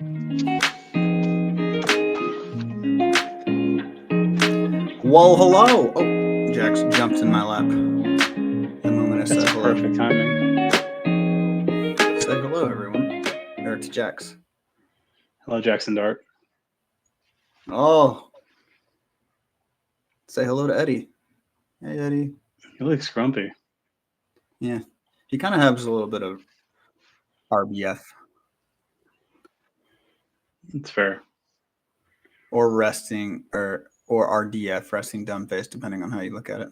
Well, hello. Oh, Jax jumped in my lap the moment I said That's hello. perfect timing. Say hello, everyone. Or to Jax. Hello, Jackson Dart. Oh. Say hello to Eddie. Hey, Eddie. He looks grumpy. Yeah. He kind of has a little bit of RBF. It's fair. Or resting, or RDF, resting dumb face, depending on how you look at it.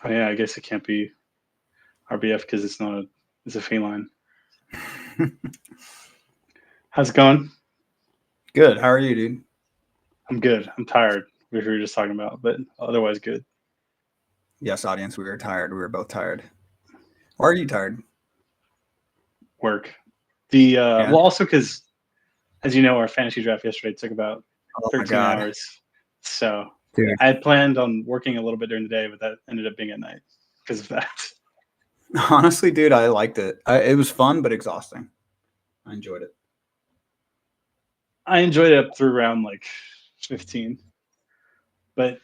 Oh yeah, I guess it can't be RBF because it's a feline. How's it going? Good. How are you, dude? I'm good. I'm tired, which we were just talking about, but otherwise good. Yes, audience, we were tired. We were both tired. Why are you tired? Work. Yeah. Well, also because, as you know, our fantasy draft yesterday took about Oh my 13 God. hours. So Dude. I had planned on working a little bit during the day, but that ended up being at night because of that. Honestly, dude, I liked it. It was fun, but exhausting. I enjoyed it. I enjoyed it up through round like 15, but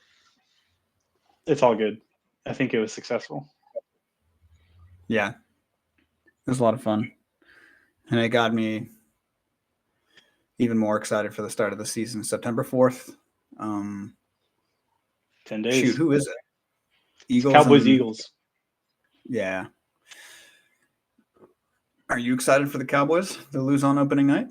it's all good. I think it was successful. Yeah. It was a lot of fun. And it got me even more excited for the start of the season. September 4th. 10 days. Shoot, who is it? Eagles. Cowboys, Eagles. Yeah. Are you excited for the Cowboys to lose on opening night?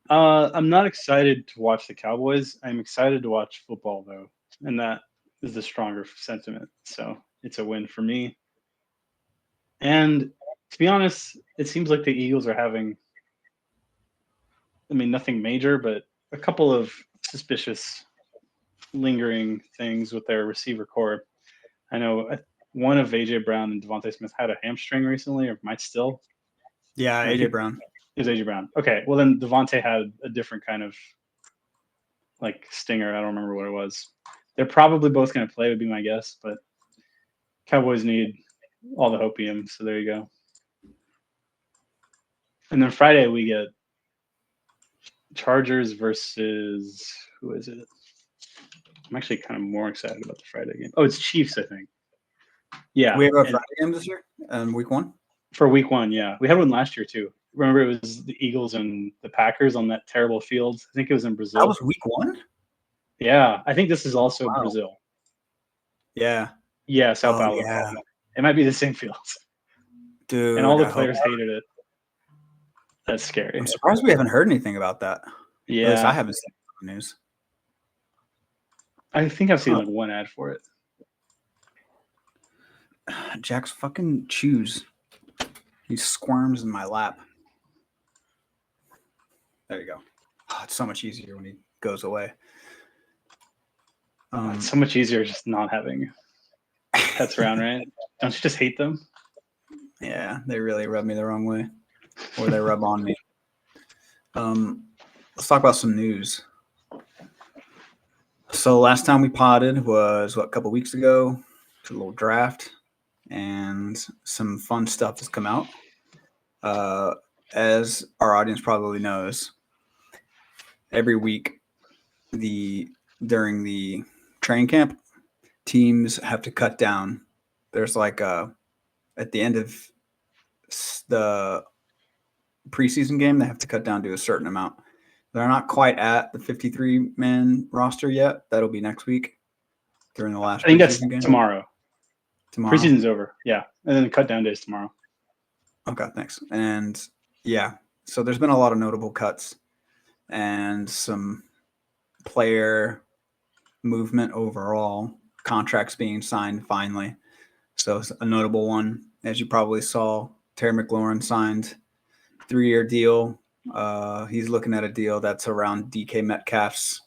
I'm not excited to watch the Cowboys. I'm excited to watch football, though. And that is the stronger sentiment. So it's a win for me. And to be honest, it seems like the Eagles are having, nothing major, but a couple of suspicious lingering things with their receiver core. I know one of AJ Brown and Devontae Smith had a hamstring recently, or might still. Yeah, AJ Brown. It was AJ Brown. Okay, well then Devontae had a different kind of like stinger. I don't remember what it was. They're probably both going to play, would be my guess. But Cowboys need all the hopium, so there you go. And then Friday we get Chargers versus who is it? I'm actually kind of more excited about the Friday game. Oh, it's Chiefs, I think. Yeah. We have a Friday game this year, week 1? For week 1, yeah. We had one last year, too. Remember, it was the Eagles and the Packers on that terrible field. I think it was in Brazil. That was week 1? Yeah. I think this is also Brazil. Yeah. Yeah, Sao Paulo. Yeah. It might be the same field. Dude. And all the players hated it. That's scary. I'm surprised we haven't heard anything about that. Yeah. At least I haven't seen the news. I think I've seen like one ad for it. Jack's fucking chews. He squirms in my lap. There you go. Oh, it's so much easier when he goes away. It's so much easier just not having pets around, right? Don't you just hate them? Yeah, they really rub me the wrong way. Or they rub on me. Let's talk about some news. So last time we potted was, a couple weeks ago? It's a little draft. And some fun stuff has come out. As our audience probably knows, every week during the training camp, teams have to cut down. There's like at the end of the preseason game, they have to cut down to a certain amount. They're not quite at the 53-man roster yet. That'll be next week during the last. I think that's game. Tomorrow. Preseason's over. Yeah, and then the cut down day is tomorrow. Okay, thanks. And yeah, so there's been a lot of notable cuts and some player movement overall, contracts being signed finally. So it's a notable one, as you probably saw, Terry McLaurin signed 3-year deal. He's looking at a deal that's around DK Metcalf's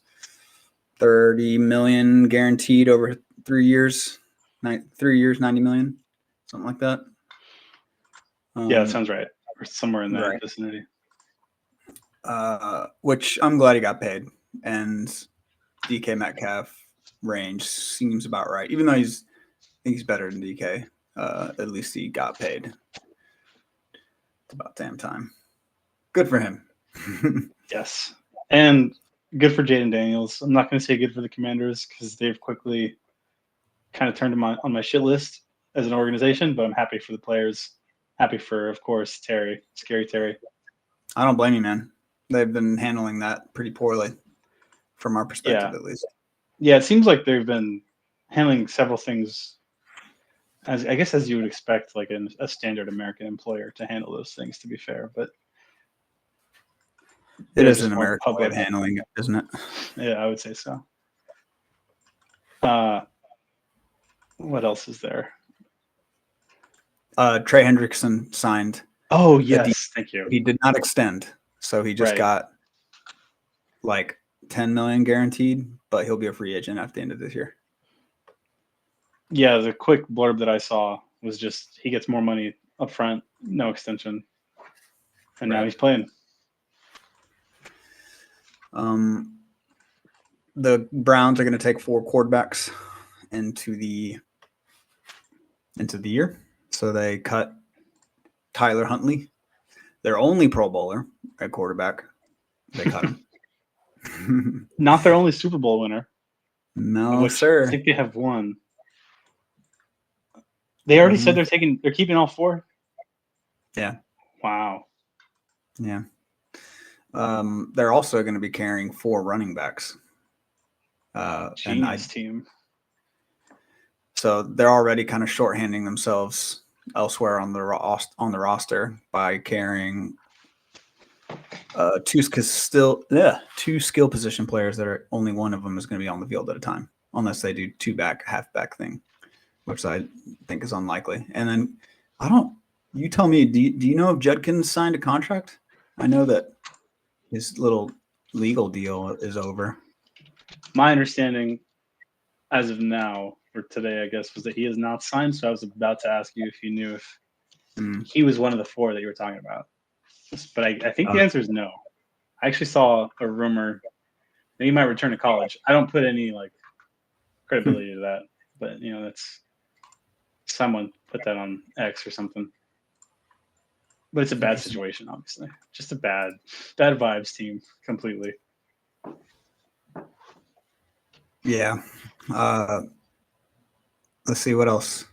$30 million guaranteed over 3 years, 3 years, $90 million, something like that. Yeah, that sounds right. Or somewhere in that vicinity. Which I'm glad he got paid. And DK Metcalf range seems about right. Even though I think he's better than DK, at least he got paid. It's about damn time. Good for him. Yes. And good for Jaden Daniels. I'm not going to say good for the Commanders because they've quickly kind of turned him on my shit list as an organization, but I'm happy for the players. Happy for, of course, Terry, Scary Terry. I don't blame you, man. They've been handling that pretty poorly from our perspective, at least. Yeah, it seems like they've been handling several things as I guess as you would expect, like a standard American employer to handle those things. To be fair, but it is an American way of handling it, isn't it? Yeah, I would say so. What else is there? Trey Hendrickson signed. Oh yes, thank you. He did not extend, so he just got like $10 million guaranteed, but he'll be a free agent at the end of this year. Yeah, the quick blurb that I saw was just he gets more money up front, no extension, and now he's playing. The Browns are going to take 4 quarterbacks into the year, so they cut Tyler Huntley, their only Pro Bowler at quarterback. They cut him. Not their only Super Bowl winner. No, sir. I think they have one. They already said they're keeping all 4. Yeah. Wow. Yeah. They're also going to be carrying 4 running backs. Team. So they're already kind of shorthanding themselves elsewhere on the roster by carrying 2 skill position players that are only one of them is going to be on the field at a time, unless they do 2-back, half-back thing, which I think is unlikely. And then you tell me, do you know if Judkins signed a contract? I know that his little legal deal is over. My understanding as of now, or today, I guess, was that he has not signed. So I was about to ask you if you knew if he was one of the 4 that you were talking about. But I think the answer is no. I actually saw a rumor that he might return to college. I don't put any credibility to that, but that's someone put that on X or something. But it's a bad situation, obviously. Just a bad vibes team completely. Yeah. Let's see what else.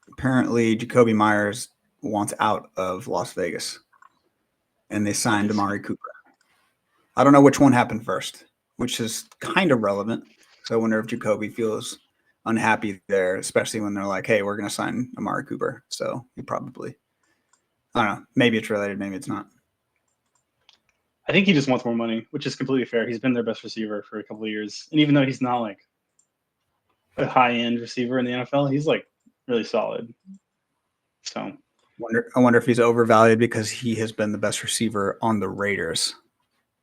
Apparently, Jacoby Myers wants out of Las Vegas, and they signed Amari Cooper. I don't know which one happened first, which is kind of relevant. So I wonder if Jacoby feels unhappy there, especially when they're like, hey, we're going to sign Amari Cooper. So he probably, I don't know, maybe it's related, maybe it's not. I think he just wants more money, which is completely fair. He's been their best receiver for a couple of years. And even though he's not like a high-end receiver in the NFL, he's really solid. So I wonder if he's overvalued because he has been the best receiver on the Raiders,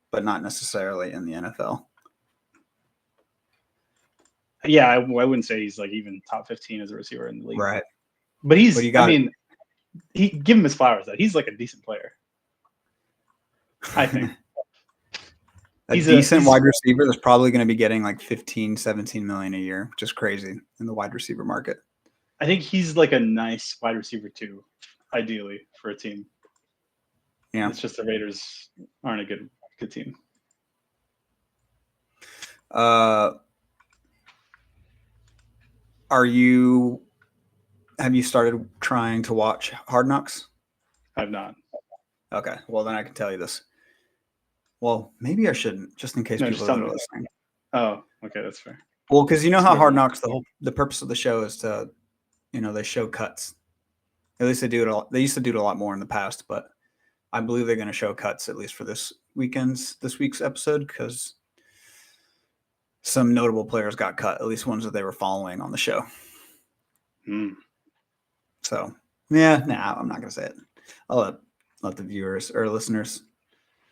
but not necessarily in the NFL. Yeah, I wouldn't say he's even top 15 as a receiver in the league. Right. But he give him his flowers though. He's a decent player. I think. He's a decent wide receiver that's probably going to be getting 15, 17 million a year, which is crazy in the wide receiver market. I think he's a nice wide receiver too, ideally for a team. Yeah. It's just the Raiders aren't a good team. Have you started trying to watch Hard Knocks? I've not. Okay. Well, then I can tell you this. Well, maybe I shouldn't, just in case people are listening. Oh, okay, that's fair. Well, because you know how Hard Knocks, the purpose of the show is to, they show cuts. At least they do it. They used to do it a lot more in the past, but I believe they're going to show cuts at least for this week's episode, because some notable players got cut, at least ones that they were following on the show. So, I'm not going to say it. I'll let the viewers or listeners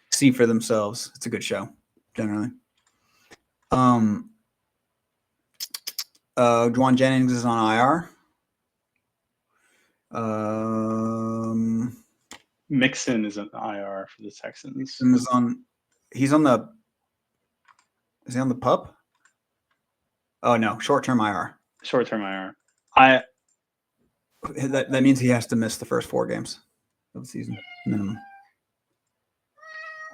see for themselves. It's a good show, generally. Juwan Jennings is on IR. Mixon is an IR for the Texans. Is he on the PUP? Oh no, short-term IR. Short-term IR. That means he has to miss the first 4 games of the season minimum.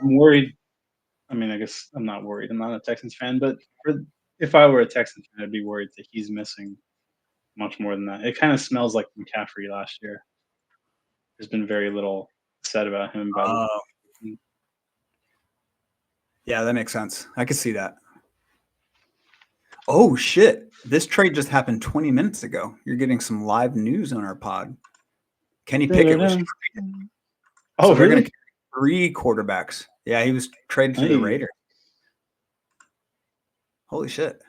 I'm worried. I mean, I guess I'm not worried. I'm not a Texans fan, but if I were a Texans fan, I'd be worried that he's missing much more than that. It kind of smells like McCaffrey last year. There's been very little said about him by the Yeah, that makes sense. I could see that. Oh shit! This trade just happened 20 minutes ago. You're getting some live news on our pod. Kenny Pickett was traded. Oh, So they're really? going to carry 3 quarterbacks. Yeah, he was traded to the Raiders. Holy shit!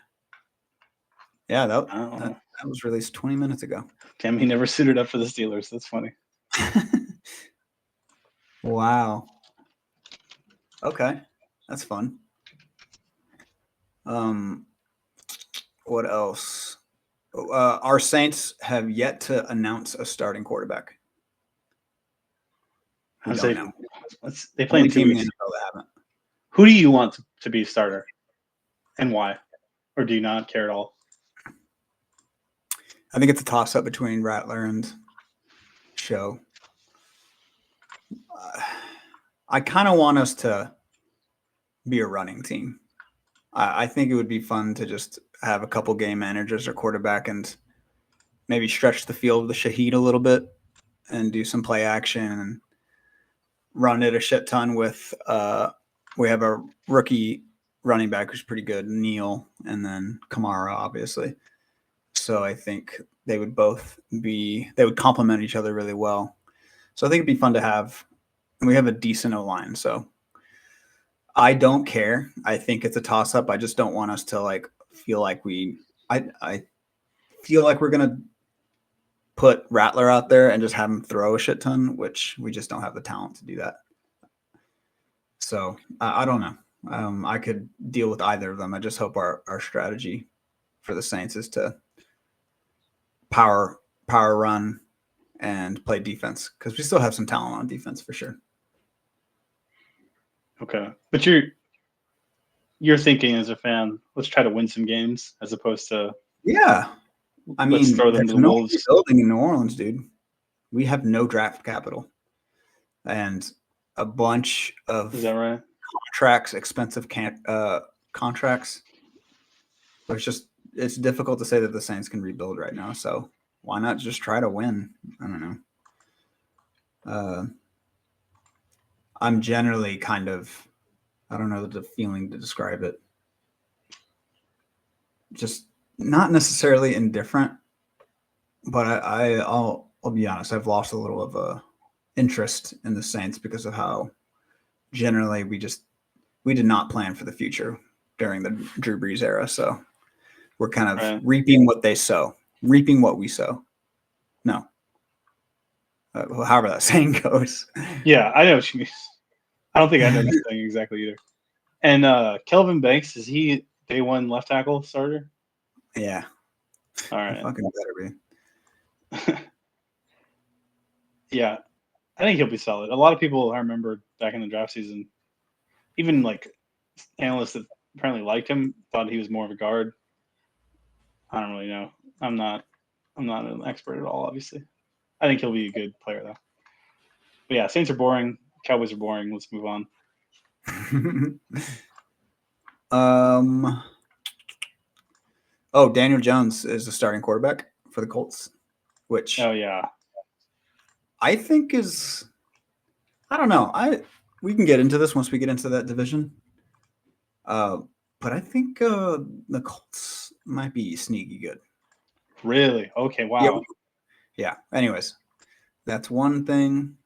Yeah, that was released 20 minutes ago. Damn, he never suited up for the Steelers. That's funny. Wow. Okay, that's fun. What else? Our Saints have yet to announce a starting quarterback. We don't know. They play in 2 weeks. Who do you want to be starter, and why? Or do you not care at all? I think it's a toss-up between Rattler and Show. I kind of want us to be a running team. I think it would be fun to just have a couple game managers or quarterback and maybe stretch the field with Shaheed a little bit and do some play action and run it a shit ton with we have a rookie running back who's pretty good, Neal, and then Kamara, obviously. So I think they would complement each other really well. So I think it'd be fun to have, and we have a decent O-line. So I don't care. I think it's a toss-up. I just don't want us to feel like I feel like we're gonna put Rattler out there and just have him throw a shit ton, which we just don't have the talent to do that. So I don't know. I could deal with either of them. I just hope our strategy for the Saints is to power run and play defense, because we still have some talent on defense for sure. Okay, but you're thinking as a fan, let's try to win some games as opposed to I mean, let's throw them to the wolves. Building in New Orleans, dude. We have no draft capital and a bunch of Is that right? Contracts, expensive contracts. It's difficult to say that the Saints can rebuild right now. So why not just try to win? I don't know. I'm generally kind of, I don't know the feeling to describe it. Just not necessarily indifferent, but I'll be honest. I've lost a little of interest in the Saints because of how generally we did not plan for the future during the Drew Brees era. So we're kind of reaping what they sow, reaping what we sow. No. However that saying goes. Yeah, I know what you mean. I don't think I know that saying exactly either. And Kelvin Banks, is he day one left tackle starter? Yeah. All right. Fucking better be. Yeah. I think he'll be solid. A lot of people I remember back in the draft season, even analysts that apparently liked him, thought he was more of a guard. I don't really know. I'm not an expert at all, obviously. I think he'll be a good player though. But yeah, Saints are boring. Cowboys are boring. Let's move on. Daniel Jones is the starting quarterback for the Colts, which I think is, I don't know. We can get into this once we get into that division. But I think the Colts might be sneaky good. Really? Okay. Wow. Yeah. Anyways, that's one thing.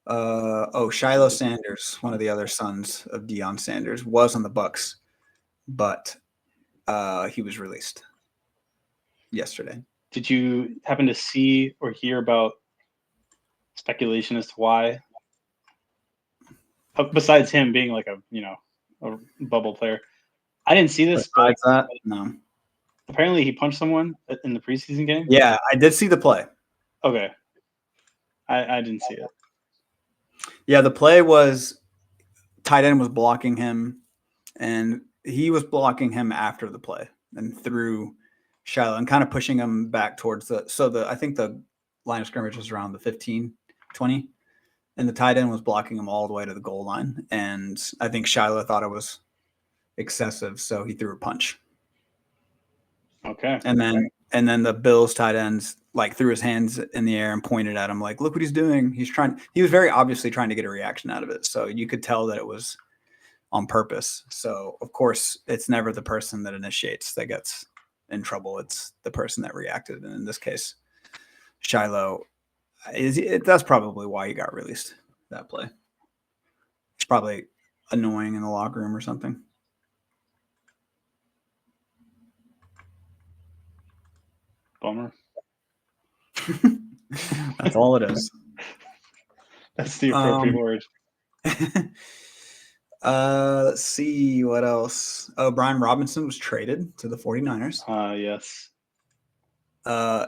Shiloh Sanders, one of the other sons of Deion Sanders, was on the Bucs, but he was released yesterday. Did you happen to see or hear about speculation as to why? Besides him being a bubble player, I didn't see this. Besides that, no. Apparently, he punched someone in the preseason game. Yeah, I did see the play. Okay, I didn't see it. Yeah, the play was tight end was blocking him, and he was blocking him after the play and threw Shiloh and kind of pushing him back towards I think the line of scrimmage was around the 15, 20, and the tight end was blocking him all the way to the goal line. And I think Shiloh thought it was excessive, so he threw a punch. Okay. And then the Bills tight ends like threw his hands in the air and pointed at him like, look what he's doing. He was very obviously trying to get a reaction out of it. So you could tell that it was on purpose. So of course it's never the person that initiates that gets in trouble. It's the person that reacted. And in this case, Shiloh that's probably why he got released that play. It's probably annoying in the locker room or something. Bummer. That's all it is. That's the appropriate word. Let's see what else. Oh, Brian Robinson was traded to the 49ers. Yes.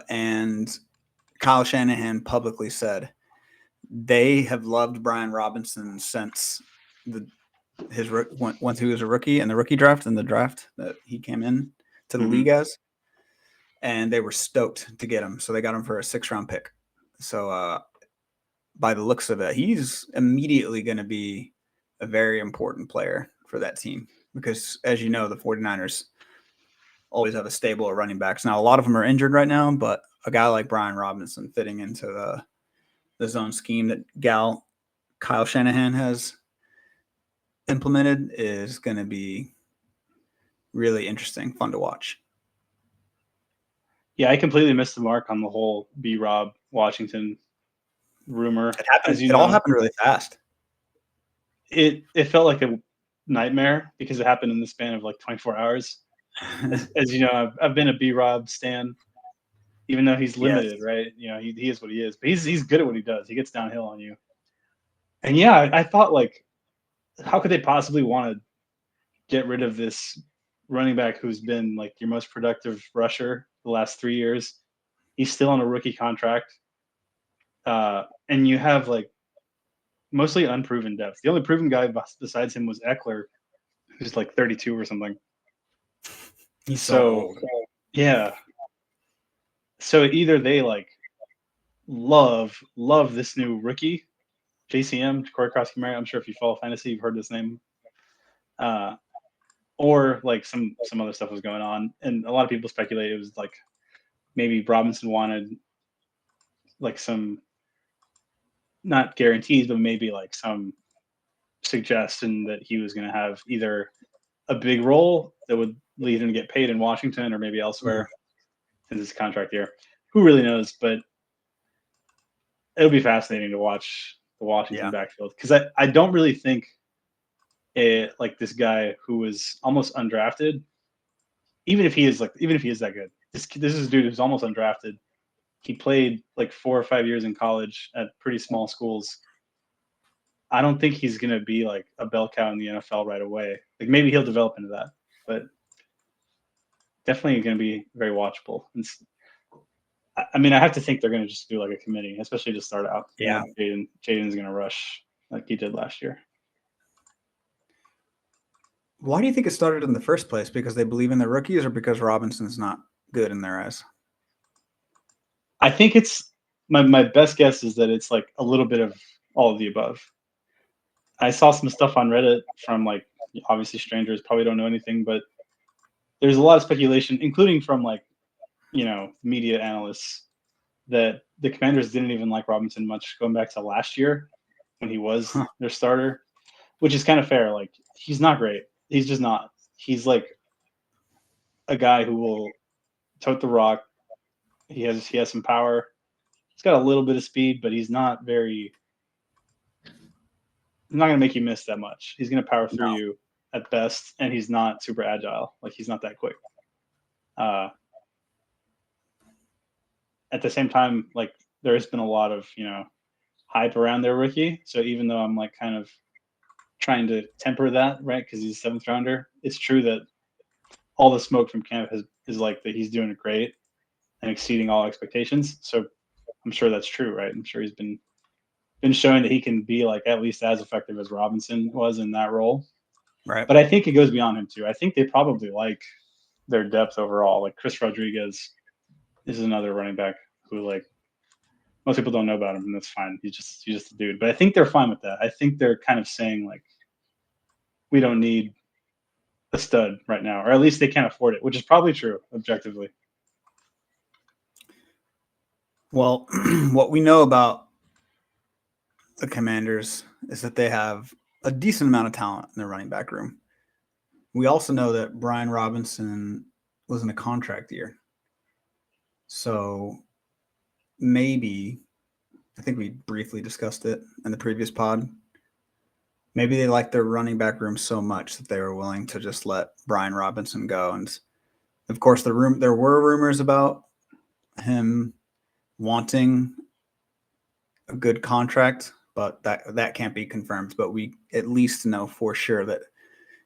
And Kyle Shanahan publicly said they have loved Brian Robinson since once he was a rookie in the rookie draft and the draft that he came in to the league as. And they were stoked to get him. So they got him for a 6th-round pick. So by the looks of it, he's immediately going to be a very important player for that team because, as you know, the 49ers always have a stable of running backs. Now, a lot of them are injured right now, but a guy like Brian Robinson fitting into the zone scheme that Kyle Shanahan has implemented is going to be really interesting, fun to watch. Yeah, I completely missed the mark on the whole B-Rob Washington rumor. It happened. It all happened really fast. It felt like a nightmare because it happened in the span of like 24 hours. As you know, I've been a B-Rob stan, even though he's limited, right? You know, he is what he is, but he's good at what he does. He gets downhill on you. And yeah, I thought like, how could they possibly want to get rid of this running back who's been like your most productive rusher the last 3 years? He's still on a rookie contract. And you have like mostly unproven depth. The only proven guy besides him was Eckler, who's like 32 or something. He's so old. Yeah. So either they like love this new rookie, JCM, Corey Krosky-Murray. I'm sure if you follow fantasy, you've heard this name. Or like some other stuff was going on, and a lot of people speculate it was like maybe Robinson wanted like some, not guarantees, but maybe like some suggestion that he was going to have either a big role that would lead him to get paid in Washington or maybe elsewhere in this contract year. Who really knows? But it'll be fascinating to watch the Washington backfield because I don't really think like this guy who was almost undrafted, even if he is that good, this is a dude who's almost undrafted. He played like 4 or 5 years in college at pretty small schools. I don't think he's going to be like a bell cow in the NFL right away. Like maybe he'll develop into that, but definitely going to be very watchable. I mean, I have to think they're going to just do like a committee, especially to start out. Yeah. Jaden's going to rush like he did last year. Why do you think it started in the first place? Because they believe in the rookies or because Robinson's not good in their eyes? I think it's my best guess is that it's like a little bit of all of the above. I saw some stuff on Reddit from like obviously strangers probably don't know anything, but there's a lot of speculation, including from like, you know, media analysts, that the Commanders didn't even like Robinson much going back to last year when he was their starter, which is kind of fair. Like he's not great. He's just not. He's like a guy who will tote the rock. He has some power. He's got a little bit of speed, but he's not going to make you miss that much. He's going to power through you at best, and he's not super agile. Like he's not that quick. At the same time, like there has been a lot of, you know, hype around their rookie. So even though I'm like kind of trying to temper that, right, because he's a 7th rounder, it's true that all the smoke from camp is like that he's doing great and exceeding all expectations. So I'm sure that's true, right? I'm sure he's been showing that he can be like at least as effective as Robinson was in that role. Right. But I think it goes beyond him too. I think they probably like their depth overall. Like Chris Rodriguez is another running back who like most people don't know about him, and that's fine. He's just a dude. But I think they're fine with that. I think they're kind of saying like we don't need a stud right now, or at least they can't afford it, which is probably true objectively. Well, what we know about the Commanders is that they have a decent amount of talent in their running back room. We also know that Brian Robinson was in a contract year. So maybe, I think we briefly discussed it in the previous pod, maybe they like their running back room so much that they were willing to just let Brian Robinson go. And of course, there were rumors about him wanting a good contract, but that can't be confirmed. But we at least know for sure that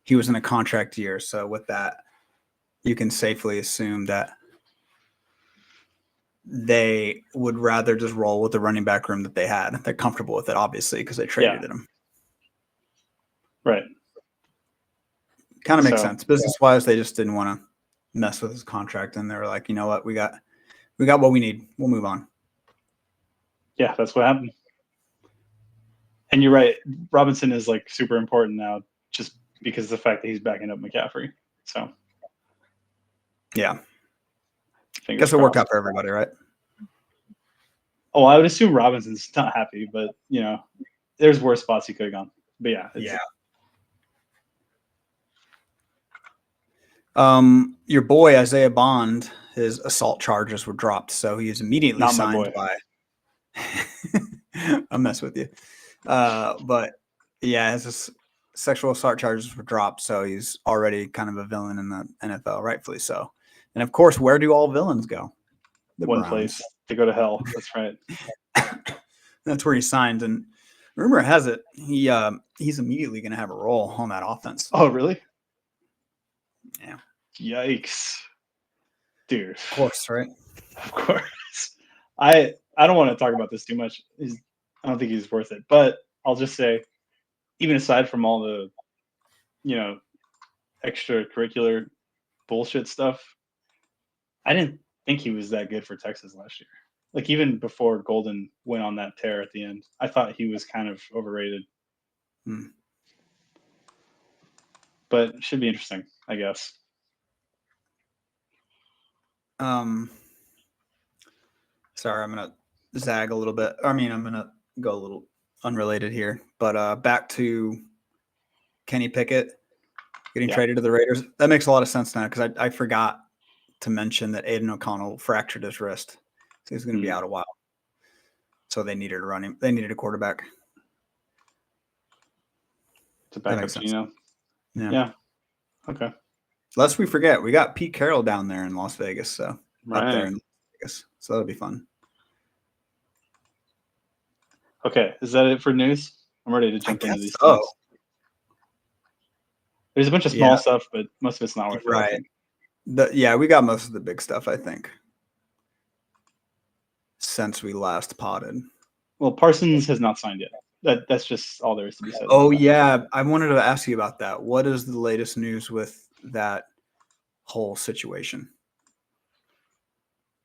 he was in a contract year. So with that, you can safely assume that they would rather just roll with the running back room that they had. They're comfortable with it, obviously, because they traded him. Right. Kind of makes sense. Business-wise, they just didn't want to mess with his contract, and they were like, you know what, we got what we need. We'll move on. Yeah, that's what happened. And you're right. Robinson is like super important now, just because of the fact that he's backing up McCaffrey. So, yeah, I guess it worked out for everybody, right? Oh, I would assume Robinson's not happy, but there's worse spots he could have gone. But yeah. Your boy Isaiah Bond, his assault charges were dropped, so he is immediately signed by. I'll mess with you, but yeah, his sexual assault charges were dropped, so he's already kind of a villain in the NFL, rightfully so. And of course, where do all villains go? The One Browns. Place to go to hell. That's right. That's where he signed, and rumor has it he's immediately going to have a role on that offense. Oh, really? Yeah. Yikes, dude. Of course, right? Of course. I don't want to talk about this too much. I don't think he's worth it. But I'll just say, even aside from all the, extracurricular bullshit stuff, I didn't think he was that good for Texas last year. Like, even before Golden went on that tear at the end, I thought he was kind of overrated. But it should be interesting, I guess. Sorry, I'm gonna zag a little bit. I'm gonna go a little unrelated here, but back to Kenny Pickett getting traded to the Raiders. That makes a lot of sense now, because I forgot to mention that Aiden O'Connell fractured his wrist, so he's going to be out a while. So they needed to run him. They needed a quarterback to back up Gino. Yeah. Okay. Lest we forget, we got Pete Carroll down there in Las Vegas, so up there in Las Vegas, so that'll be fun. Okay, is that it for news? I'm ready to jump into these things. There's a bunch of small stuff, but most of it's not worth it. Right. We got most of the big stuff, I think, since we last potted. Well, Parsons has not signed yet. That's just all there is to be said. Oh, yeah. I wanted to ask you about that. What is the latest news with that whole situation?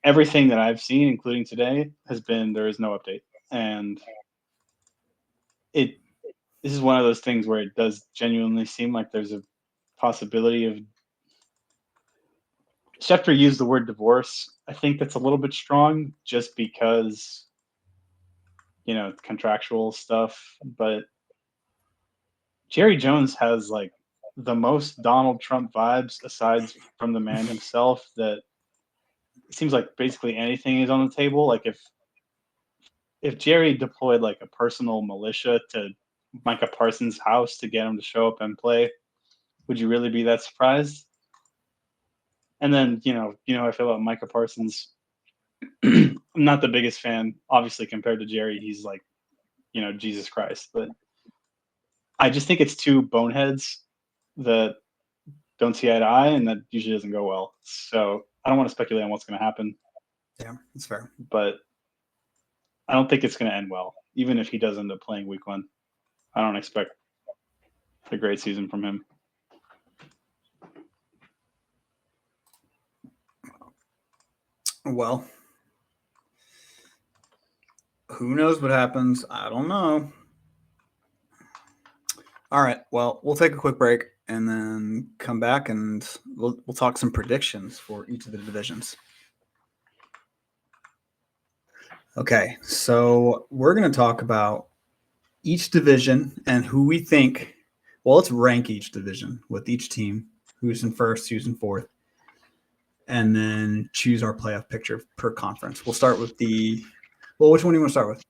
Everything that I've seen, including today, has been there is no update. And this is one of those things where it does genuinely seem like there's a possibility of. Schefter used the word divorce. I think that's a little bit strong, just because, contractual stuff. But Jerry Jones has like the most Donald Trump vibes, aside from the man himself, that it seems like basically anything is on the table. Like if Jerry deployed like a personal militia to Micah Parsons' house to get him to show up and play, would you really be that surprised? And then, how I feel about Micah Parsons. I'm not the biggest fan, obviously, compared to Jerry. He's like, Jesus Christ. But I just think it's two boneheads that don't see eye to eye, and that usually doesn't go well. So I don't want to speculate on what's going to happen. Yeah, that's fair. But I don't think it's going to end well, even if he does end up playing week 1. I don't expect a great season from him. Well, who knows what happens? I don't know. All right. Well, we'll take a quick break and then come back and we'll talk some predictions for each of the divisions. Okay. So we're going to talk about each division and who we think. Well, let's rank each division with each team, who's in first, who's in fourth, and then choose our playoff picture per conference. We'll start with which one do you want to start with?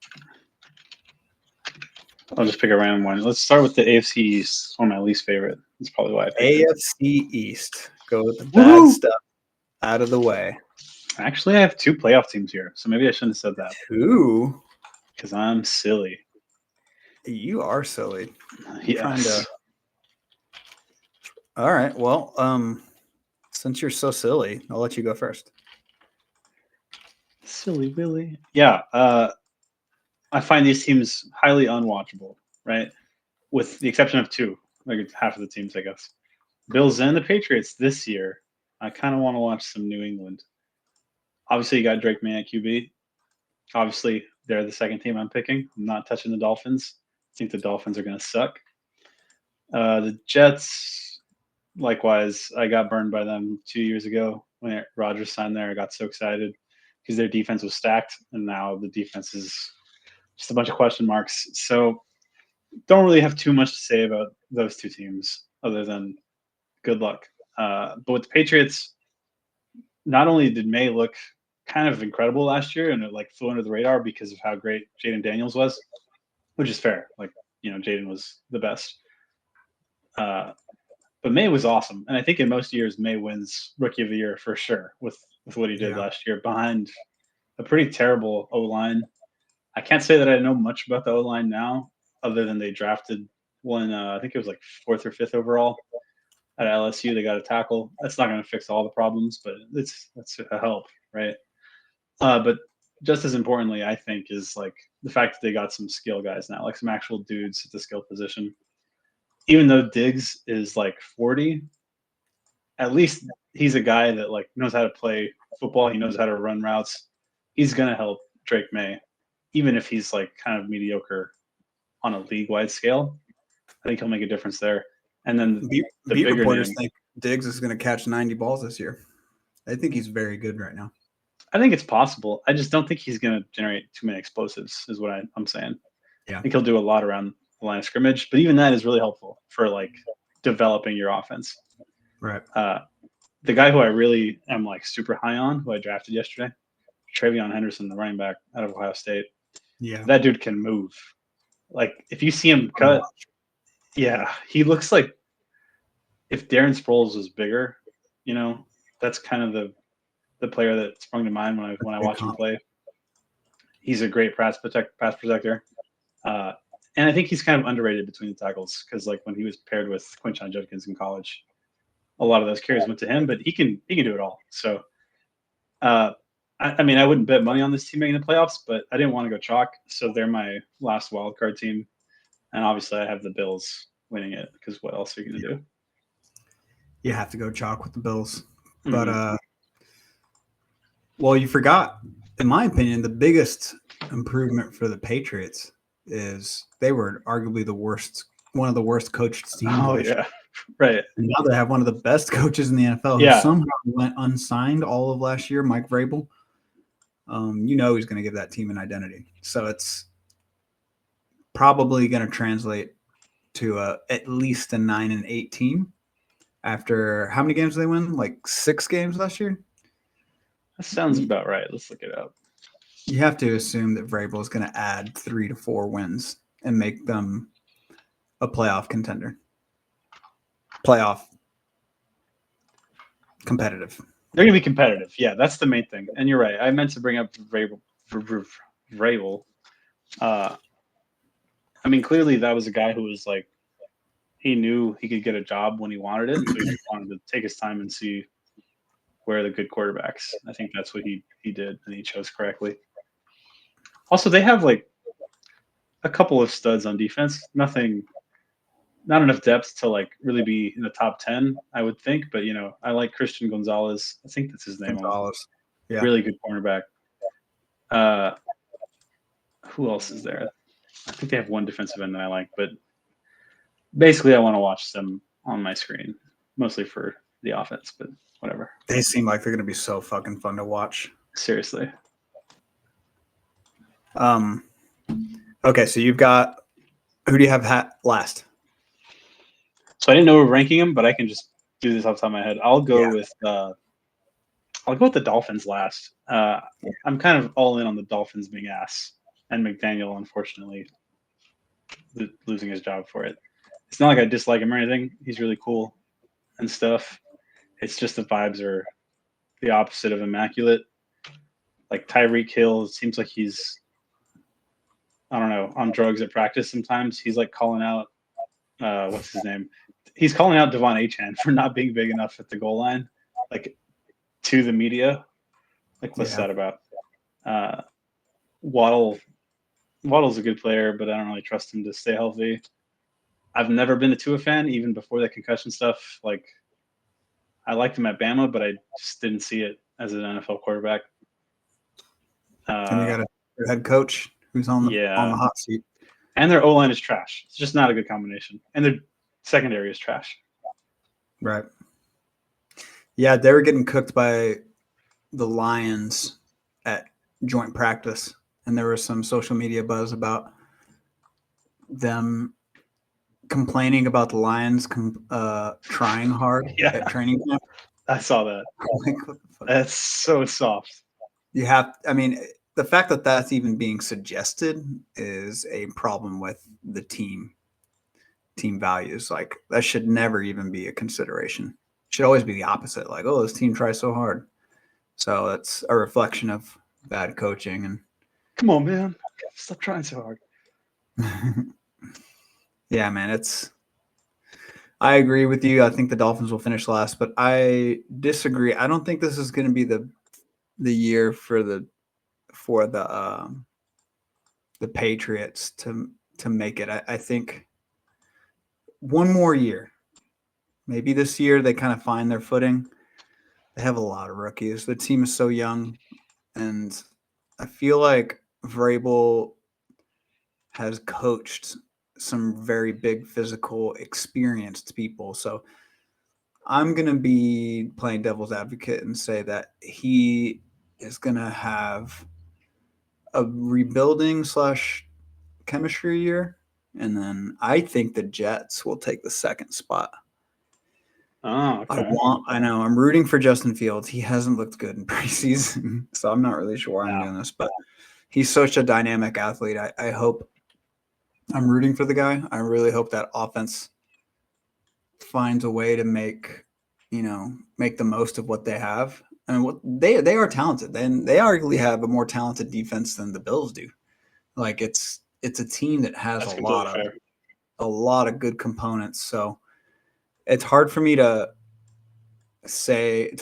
I'll just pick a random one. Let's start with the AFC East, one of my least favorite. That's probably why I picked it. AFC East. Go with the bad stuff out of the way. Actually, I have 2 playoff teams here, so maybe I shouldn't have said that. 2? Because I'm silly. You are silly. Yes. All right. Well, since you're so silly, I'll let you go first. Silly Willy. Yeah. I find these teams highly unwatchable, right? With the exception of 2, like half of the teams, I guess. Bills and the Patriots this year. I kind of want to watch some New England. Obviously, you got Drake May at QB. Obviously, they're the second team I'm picking. I'm not touching the Dolphins. I think the Dolphins are going to suck. The Jets, likewise, I got burned by them 2 years ago when Rodgers signed there. I got so excited because their defense was stacked, and now the defense is just a bunch of question marks. So don't really have too much to say about those 2 teams other than good luck. But with the Patriots, not only did May look kind of incredible last year and it like flew under the radar because of how great Jaden Daniels was, which is fair. Like, Jaden was the best. But May was awesome. And I think in most years, May wins Rookie of the Year for sure with what he did last year behind a pretty terrible O-line. I can't say that I know much about the O-line now other than they drafted one, I think it was like 4th or 5th overall at LSU. They got a tackle. That's not going to fix all the problems, but that's a help, right? But just as importantly, I think, is like the fact that they got some skill guys now, like some actual dudes at the skill position. Even though Diggs is like 40, at least he's a guy that like knows how to play football. He knows how to run routes. He's going to help Drake May, even if he's like kind of mediocre on a league-wide scale. I think he'll make a difference there. And then the beat bigger reporters name, think Diggs is going to catch 90 balls this year. I think he's very good right now. I think it's possible. I just don't think he's going to generate too many explosives, is what I'm saying. Yeah. I think he'll do a lot around the line of scrimmage, but even that is really helpful for like developing your offense. Right. The guy who I really am like super high on, who I drafted yesterday, Travion Henderson, the running back out of Ohio State. Yeah. That dude can move. Like if you see him cut, yeah, he looks like if Darren Sproles was bigger, that's kind of the player that sprung to mind when I watch him play. He's a great pass protector. And I think he's kind of underrated between the tackles because like when he was paired with Quinshon Judkins in college, a lot of those carries went to him, but he can do it all. So I mean, I wouldn't bet money on this team making the playoffs, but I didn't want to go chalk. So they're my last wild card team. And obviously I have the Bills winning it because what else are you going to do? You have to go chalk with the Bills. But, well, you forgot, in my opinion, the biggest improvement for the Patriots is they were arguably one of the worst coached teams. Oh, yeah. Right. And now they have one of the best coaches in the NFL who somehow went unsigned all of last year, Mike Vrabel. He's going to give that team an identity. So it's probably going to translate to at least a 9-8 team after how many games did they win? Like 6 games last year? That sounds about right. Let's look it up. You have to assume that Vrabel is going to add 3 to 4 wins and make them a playoff contender. Playoff competitive. They're going to be competitive. Yeah, that's the main thing. And you're right. I meant to bring up Vrabel. I mean, clearly that was a guy who was like, he knew he could get a job when he wanted it. So he just wanted to take his time and see where are the good quarterbacks. I think that's what he did, and he chose correctly. Also, they have like a couple of studs on defense. Not enough depth to like really be in the top 10, I would think. But I like Christian Gonzalez. I think that's his name. Gonzalez. Yeah. Really good cornerback. Who else is there? I think they have one defensive end that I like, but basically I want to watch them on my screen, mostly for the offense, but whatever. They seem like they're going to be so fucking fun to watch. Seriously. Okay, so you've got who do you have last? So I didn't know we're ranking them, but I can just do this off the top of my head. I'll go with the Dolphins last. I'm kind of all in on the Dolphins being ass, and McDaniel, unfortunately, losing his job for it. It's not like I dislike him or anything. He's really cool and stuff. It's just the vibes are the opposite of immaculate. Like Tyreek Hill, it seems like he's, I don't know, on drugs at practice sometimes. He's like calling out, what's his name? He's calling out Devon Achane for not being big enough at the goal line, like to the media. Like, what's that about? Waddle's a good player, but I don't really trust him to stay healthy. I've never been a Tua fan, even before the concussion stuff. Like, I liked him at Bama, but I just didn't see it as an NFL quarterback. And you got a head coach who's on the hot seat. And their O-line is trash. It's just not a good combination. And their secondary is trash. Right. Yeah, they were getting cooked by the Lions at joint practice, and there was some social media buzz about them complaining about the Lions trying hard at training camp. I saw that. That's so soft. The fact that that's even being suggested is a problem with the team values. Like, that should never even be a consideration. It should always be the opposite. Like, oh, this team tries so hard. So that's a reflection of bad coaching. And come on, man, stop trying so hard. Yeah, man, I agree with you. I think the Dolphins will finish last, but I disagree. I don't think this is going to be the year for the Patriots to make it. I think one more year, maybe this year they kind of find their footing. They have a lot of rookies. The team is so young, and I feel like Vrabel has coached some very big physical, experienced people. So I'm going to be playing devil's advocate and say that he is going to have a rebuilding / chemistry year. And then I think the Jets will take the second spot. Oh, okay. I know. I'm rooting for Justin Fields. He hasn't looked good in preseason, so I'm not really sure why I'm doing this, but he's such a dynamic athlete. I hope I'm rooting for the guy. I really hope that offense finds a way to make the most of what they have. And what they are talented. And they arguably have a more talented defense than the Bills do. Like, it's a team that has a lot of good components. So it's hard for me to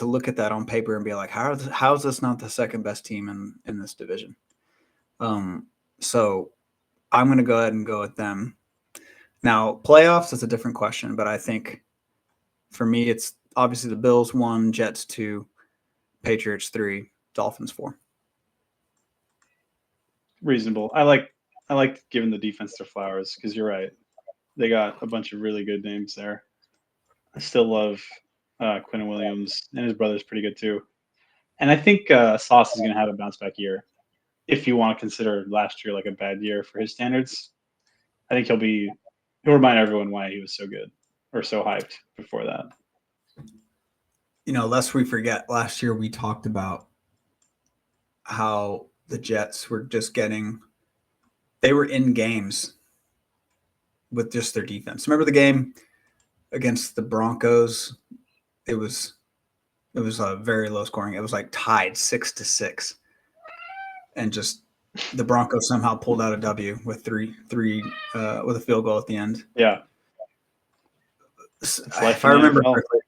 look at that on paper and be like, how is this not the second best team in this division? So I'm going to go ahead and go with them. Now, playoffs is a different question, but I think for me, it's obviously the Bills 1, Jets 2, Patriots 3, Dolphins 4. Reasonable. I like giving the defense their flowers because you're right. They got a bunch of really good names there. I still love Quentin Williams, and his brother's pretty good too. And I think Sauce is going to have a bounce back year. If you want to consider last year like a bad year for his standards, I think he'll remind everyone why he was so good or so hyped before that. Lest we forget, last year we talked about how the Jets were they were in games with just their defense. Remember the game against the Broncos? It was a very low scoring. It was like tied 6-6, and just the Broncos somehow pulled out a W with three with a field goal at the end. Yeah, if I remember correctly.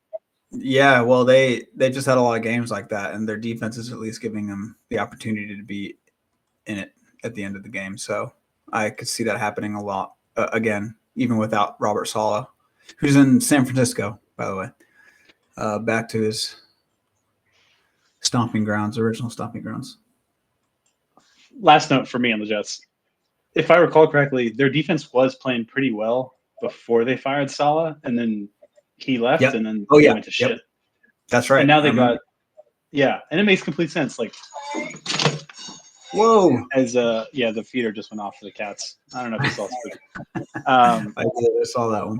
Yeah, well, they just had a lot of games like that, and their defense is at least giving them the opportunity to be in it at the end of the game. So I could see that happening a lot again, even without Robert Saleh, who's in San Francisco, by the way. Back to his stomping grounds, original stomping grounds. Last note for me on the Jets. If I recall correctly, their defense was playing pretty well before they fired Saleh, and then he left, Yep. and then Oh, they yeah. went to shit. Yep. That's right. And now they got, yeah, and it makes complete sense. Like, whoa. as the feeder just went off for the cats. I don't know if you saw it. I saw that one.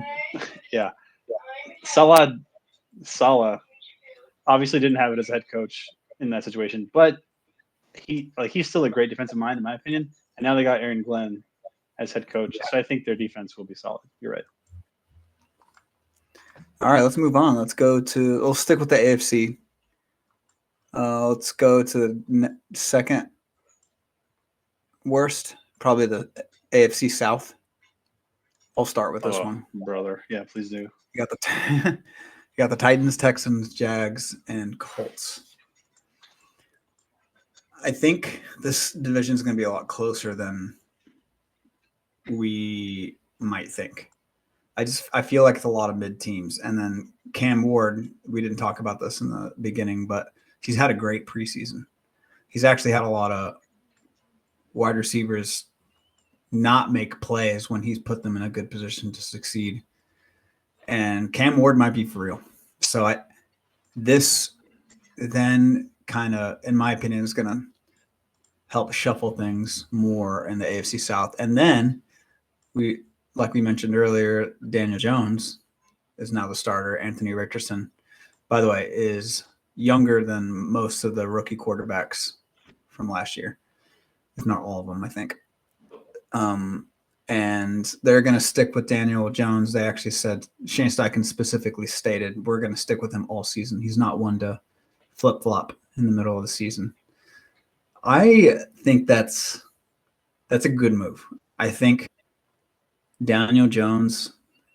Yeah. Saleh obviously didn't have it as head coach in that situation, but he's still a great defensive mind in my opinion. And now they got Aaron Glenn as head coach, so I think their defense will be solid. You're right. All right, let's move on. We'll stick with the AFC. Let's go to the second worst, probably the AFC South. I'll start with this one, brother. Yeah, please do. You got the Titans, Texans, Jags, and Colts. I think this division is going to be a lot closer than we might think. I feel like it's a lot of mid teams. And then Cam Ward, we didn't talk about this in the beginning, but he's had a great preseason. He's actually had a lot of wide receivers not make plays when he's put them in a good position to succeed. And Cam Ward might be for real. So this then kind of, in my opinion, is going to help shuffle things more in the AFC South. And then like we mentioned earlier, Daniel Jones is now the starter. Anthony Richardson, by the way, is younger than most of the rookie quarterbacks from last year, if not all of them, I think. And they're going to stick with Daniel Jones. They actually said, Shane Steichen specifically stated, we're going to stick with him all season. He's not one to flip-flop in the middle of the season. I think that's a good move. I think Daniel Jones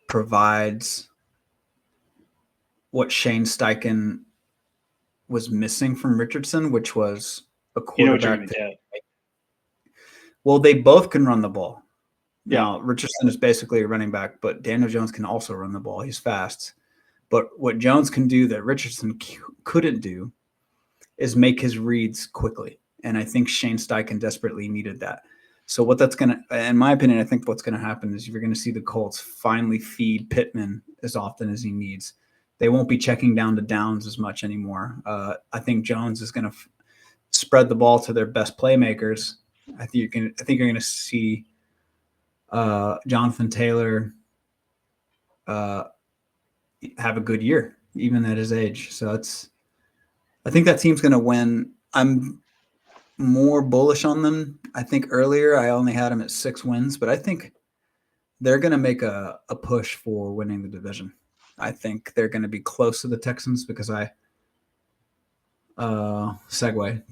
provides what Shane Steichen was missing from Richardson, which was a quarterback. You know what you're going to get. Well, they both can run the ball. Yeah. Now, Richardson is basically a running back, but Daniel Jones can also run the ball. He's fast. But what Jones can do that Richardson couldn't do is make his reads quickly. And I think Shane Steichen desperately needed that. So what that's going to, in my opinion, I think what's going to happen is you're going to see the Colts finally feed Pittman as often as he needs. They won't be checking down to Downs as much anymore. I think Jones is going to spread the ball to their best playmakers. I think you're going to see Jonathan Taylor have a good year, even at his age. So I think that team's going to win. I'm more bullish on them. I think earlier I only had them at 6 wins, but I think they're going to make a push for winning the division. I think they're going to be close to the Texans because segue.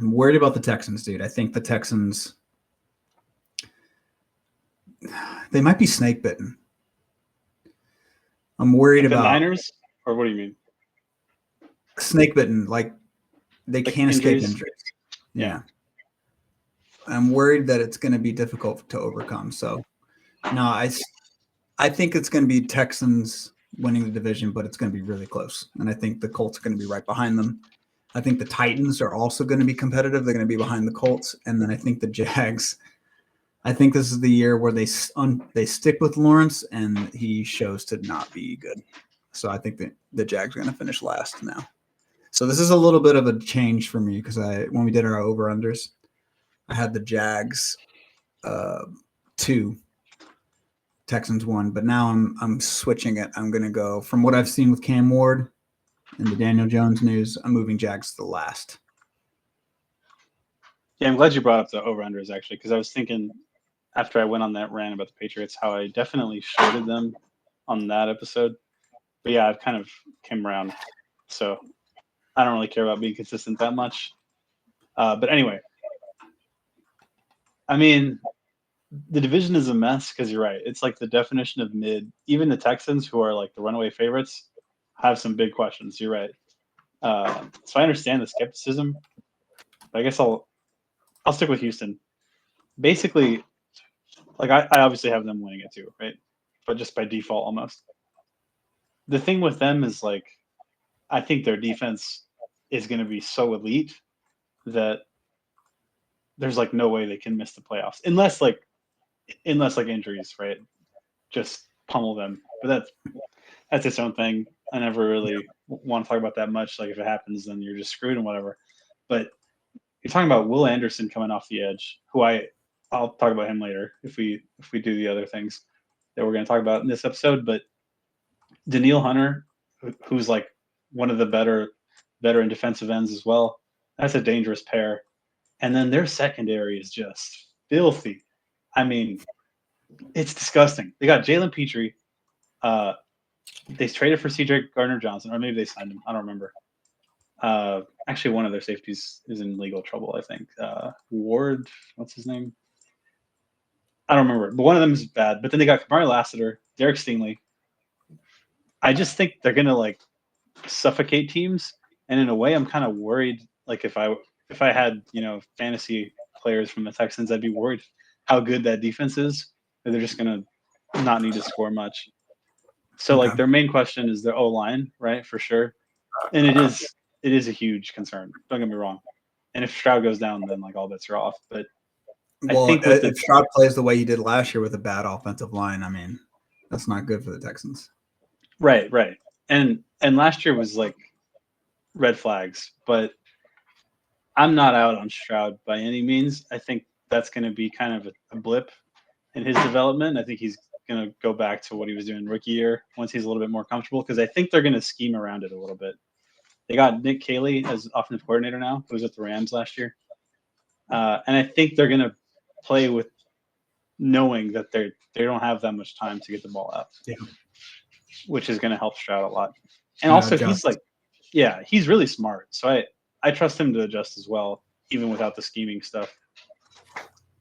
I'm worried about the Texans, dude. I think the Texans, they might be snake bitten. I'm worried about the Niners, or what do you mean? Snake bitten, like they can't escape injuries. Yeah. I'm worried that it's going to be difficult to overcome. So, no, I think it's going to be Texans winning the division, but it's going to be really close. And I think the Colts are going to be right behind them. I think the Titans are also going to be competitive. They're going to be behind the Colts. And then I think the Jags, I think this is the year where they stick with Lawrence and he shows to not be good. So I think that the Jags are going to finish last now. So this is a little bit of a change for me because when we did our over-unders, I had the Jags 2, Texans 1, but now I'm switching it. I'm going to go from what I've seen with Cam Ward and the Daniel Jones news. I'm moving Jags to the last. Yeah, I'm glad you brought up the over-unders actually, because I was thinking after I went on that rant about the Patriots, how I definitely shorted them on that episode. But yeah, I've kind of came around, so I don't really care about being consistent that much. But anyway, I mean, the division is a mess because you're right. It's like the definition of mid. Even the Texans, who are like the runaway favorites, have some big questions. You're right. So I understand the skepticism, but I guess I'll stick with Houston. Basically, like I obviously have them winning it too, right? But just by default almost. The thing with them is like, I think their defense is going to be so elite that there's like no way they can miss the playoffs unless injuries, right? Just pummel them. But that's its own thing. I never really want to talk about that much. Like if it happens, then you're just screwed and whatever. But you're talking about Will Anderson coming off the edge, who I'll talk about him later if we do the other things that we're going to talk about in this episode. But Daniil Hunter, who's like one of the better veteran defensive ends as well, that's a dangerous pair. And then their secondary is just filthy. I mean, it's disgusting. They got Jalen Petrie. They traded for CJ Gardner-Johnson, or maybe they signed him. I don't remember. Actually, one of their safeties is in legal trouble, I think. Ward, what's his name? I don't remember. But one of them is bad. But then they got Kamari Lassiter, Derek Stingley. I just think they're going to, like, suffocate teams. And in a way, I'm kind of worried. Like, if I had, fantasy players from the Texans, I'd be worried how good that defense is. That they're just going to not need to score much. So, like, their main question is their O-line, right, for sure. And it is a huge concern. Don't get me wrong. And if Stroud goes down, then, like, all bets are off. But I think if Stroud plays the way he did last year with a bad offensive line, I mean, that's not good for the Texans. Right. And last year was, like, red flags. But I'm not out on Stroud by any means. I think that's going to be kind of a blip in his development. I think he's going to go back to what he was doing rookie year once he's a little bit more comfortable, because I think they're going to scheme around it a little bit. They got Nick Caley as offensive coordinator now, who was at the Rams last year. And I think they're going to play with knowing that they don't have that much time to get the ball out, which is going to help Stroud a lot. And also he's really smart. So I trust him to adjust as well, even without the scheming stuff.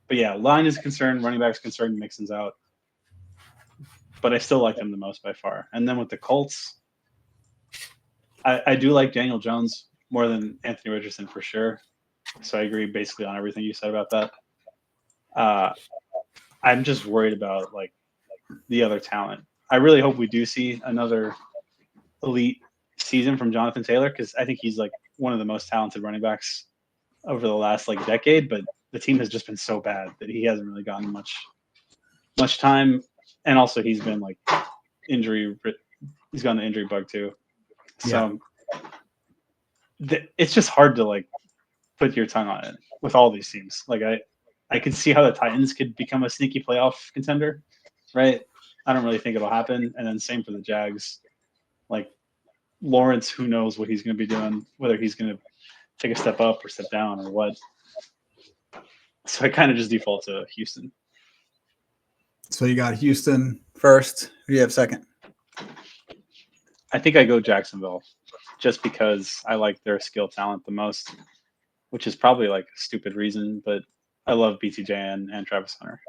But yeah, line is concerned, running back's concerned, Mixon's out. But I still like them the most by far. And then with the Colts, I do like Daniel Jones more than Anthony Richardson for sure. So I agree basically on everything you said about that. I'm just worried about like the other talent. I really hope we do see another elite season from Jonathan Taylor, because I think he's like one of the most talented running backs over the last like decade. But the team has just been so bad that he hasn't really gotten much time. And also he's been like he's got the injury bug too. So it's just hard to like put your tongue on it with all these teams. Like I could see how the Titans could become a sneaky playoff contender, right? I don't really think it'll happen. And then same for the Jags. Like Lawrence, who knows what he's going to be doing, whether he's going to take a step up or step down or what. So I kind of just default to Houston. So you got Houston first. Who do you have second? I think I go Jacksonville just because I like their skill talent the most, which is probably like a stupid reason, but I love BTJ and Travis Hunter.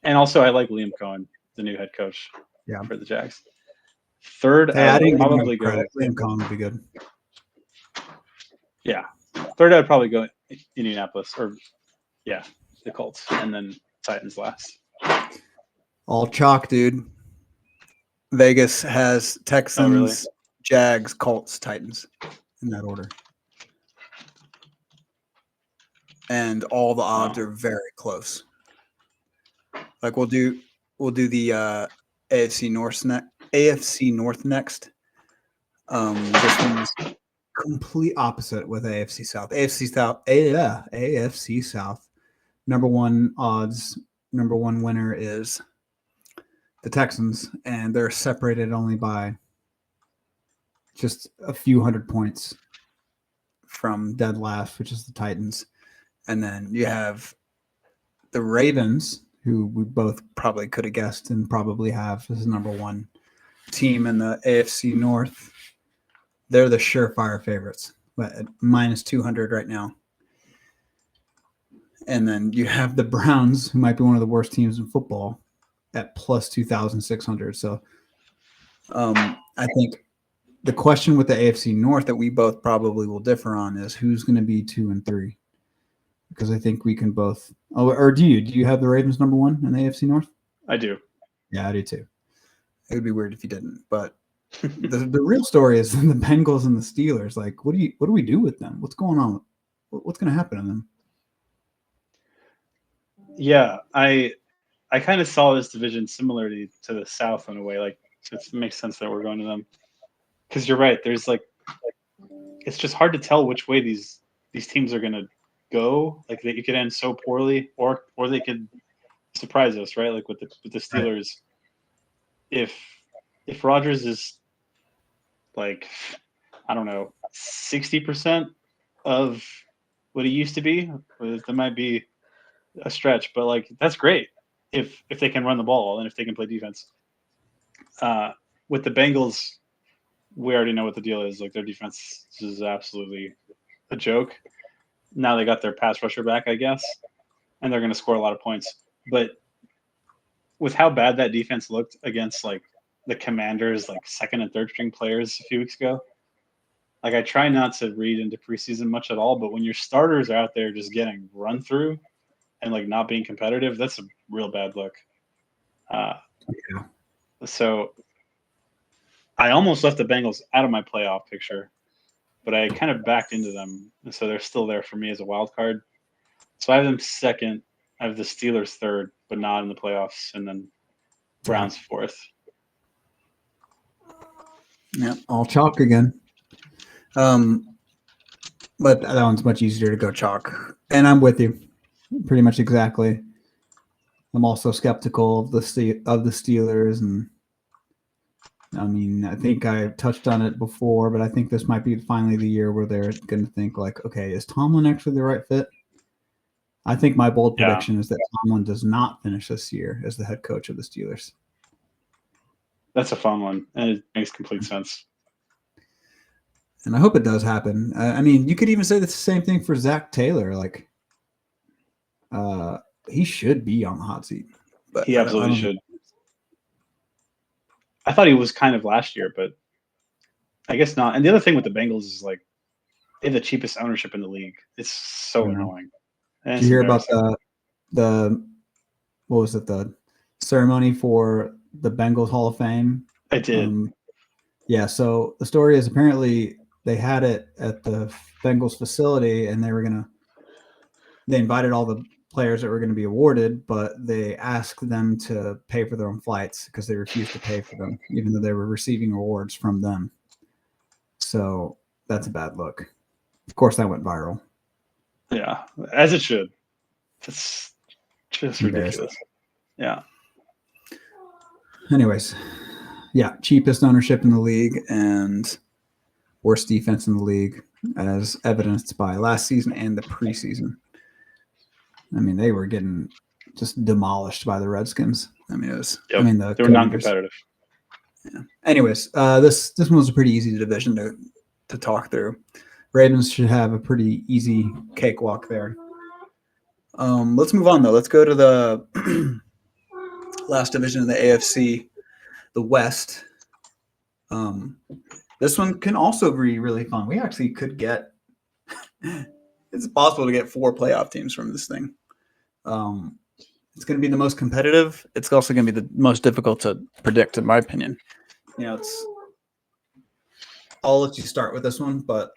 And also I like Liam Cohen, the new head coach for the Jags. Third, I didn't probably go. Liam Cohen would be good. Yeah. Third, I'd probably go Indianapolis or the Colts, and then Titans last. All chalk, dude. Vegas has Texans, Jags, Colts, Titans in that order. And all the odds are very close. Like we'll do the AFC North next. This one's complete opposite with AFC South. AFC South. Number one odds, number one winner is the Texans, and they're separated only by just a few hundred points from dead last, which is the Titans. And then you have the Ravens, who we both probably could have guessed and probably have as number one team in the AFC North. They're the surefire favorites, but at minus 200 right now. And then you have the Browns, who might be one of the worst teams in football, at plus 2,600. So I think the question with the AFC North that we both probably will differ on is who's going to be 2 and 3. Because I think we can both. Oh, or do you? Do you have the Ravens number one in the AFC North? I do. Yeah, I do too. It would be weird if you didn't, but The real story is the Bengals and the Steelers. Like, what do we do with them? What's going on? What's going to happen to them? Yeah, I kind of saw this division similarly to the South in a way. Like, it makes sense that we're going to them because you're right. There's like, it's just hard to tell which way these teams are going to go. Like, you could end so poorly, or they could surprise us, right? Like with the Steelers, right. If Rodgers is like, I don't know, 60% of what he used to be, that might be a stretch, but like that's great if they can run the ball and if they can play defense. With the Bengals, we already know what the deal is. Like, their defense is absolutely a joke. Now they got their pass rusher back, I guess, and they're going to score a lot of points. But with how bad that defense looked against like the Commanders, like second and third string players a few weeks ago, like I try not to read into preseason much at all, but when your starters are out there just getting run through and like not being competitive, that's a real bad look. So I almost left the Bengals out of my playoff picture, but I kind of backed into them, and so they're still there for me as a wild card. So I have them second. I have the Steelers third, but not in the playoffs, and then Browns fourth. Yeah, all chalk again. But that one's much easier to go chalk, and I'm with you, pretty much exactly. I'm also skeptical of the Steelers, and I mean, I think I touched on it before, but I think this might be finally the year where they're going to think like, okay, is Tomlin actually the right fit? I think my bold prediction is that Tomlin does not finish this year as the head coach of the Steelers. That's a fun one, and it makes complete sense. And I hope it does happen. I mean, you could even say the same thing for Zach Taylor. Like, he should be on the hot seat. But he absolutely should. I thought he was kind of last year, but I guess not. And the other thing with the Bengals is like they have the cheapest ownership in the league. It's so annoying. Did you hear about the what was it, the ceremony for the Bengals Hall of Fame? I did. Yeah, so the story is apparently they had it at the Bengals facility, and they invited all the players that were going to be awarded, but they asked them to pay for their own flights because they refused to pay for them, even though they were receiving awards from them. So that's a bad look. Of course, that went viral. Yeah, as it should. It's just ridiculous. Yeah. Anyways, yeah, cheapest ownership in the league and worst defense in the league, as evidenced by last season and the preseason. I mean, they were getting just demolished by the Redskins. I mean, it was. Yep. I mean, they were non-competitive. Yeah. Anyways, this one was a pretty easy division to talk through. Ravens should have a pretty easy cakewalk there. Let's move on though. Let's go to the last division in the AFC, the West. This one can also be really fun. We actually could get. It's possible to get 4 playoff teams from this thing. It's going to be the most competitive. It's also going to be the most difficult to predict, in my opinion. You know, I'll let you start with this one, but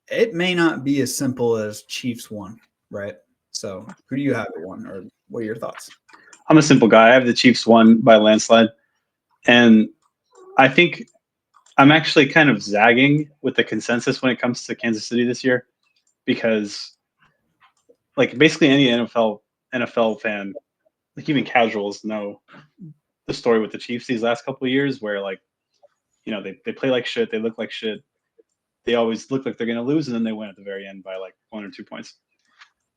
it may not be as simple as Chiefs 1, right? So who do you have at 1, or what are your thoughts? I'm a simple guy. I have the Chiefs 1 by landslide. And I think I'm actually kind of zagging with the consensus when it comes to Kansas City this year, because like basically any NFL fan, like even casuals, know the story with the Chiefs these last couple of years, where like, you know, they play like shit, they look like shit, they always look like they're going to lose, and then they win at the very end by like 1 or 2 points.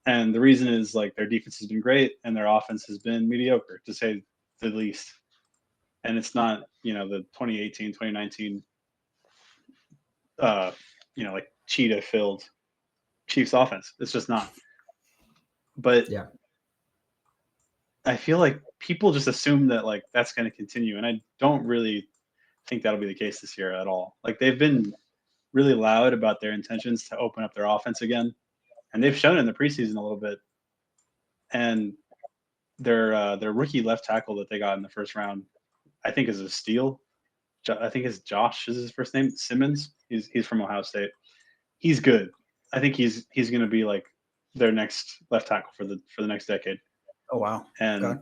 And the reason is like their defense has been great and their offense has been mediocre, to say the least. And it's not, you know, the 2018, 2019, you know, like cheetah filled Chiefs offense. It's just not. But yeah, I feel like people just assume that like that's going to continue, and I don't really think that'll be the case this year at all. Like, they've been really loud about their intentions to open up their offense again, and they've shown it in the preseason a little bit. And their rookie left tackle that they got in the first round, I think, is a steal. I think it's Josh is his first name, Simmons. He's from Ohio State. He's good. I think he's going to be like their next left tackle for the next decade. Oh wow. And Okay.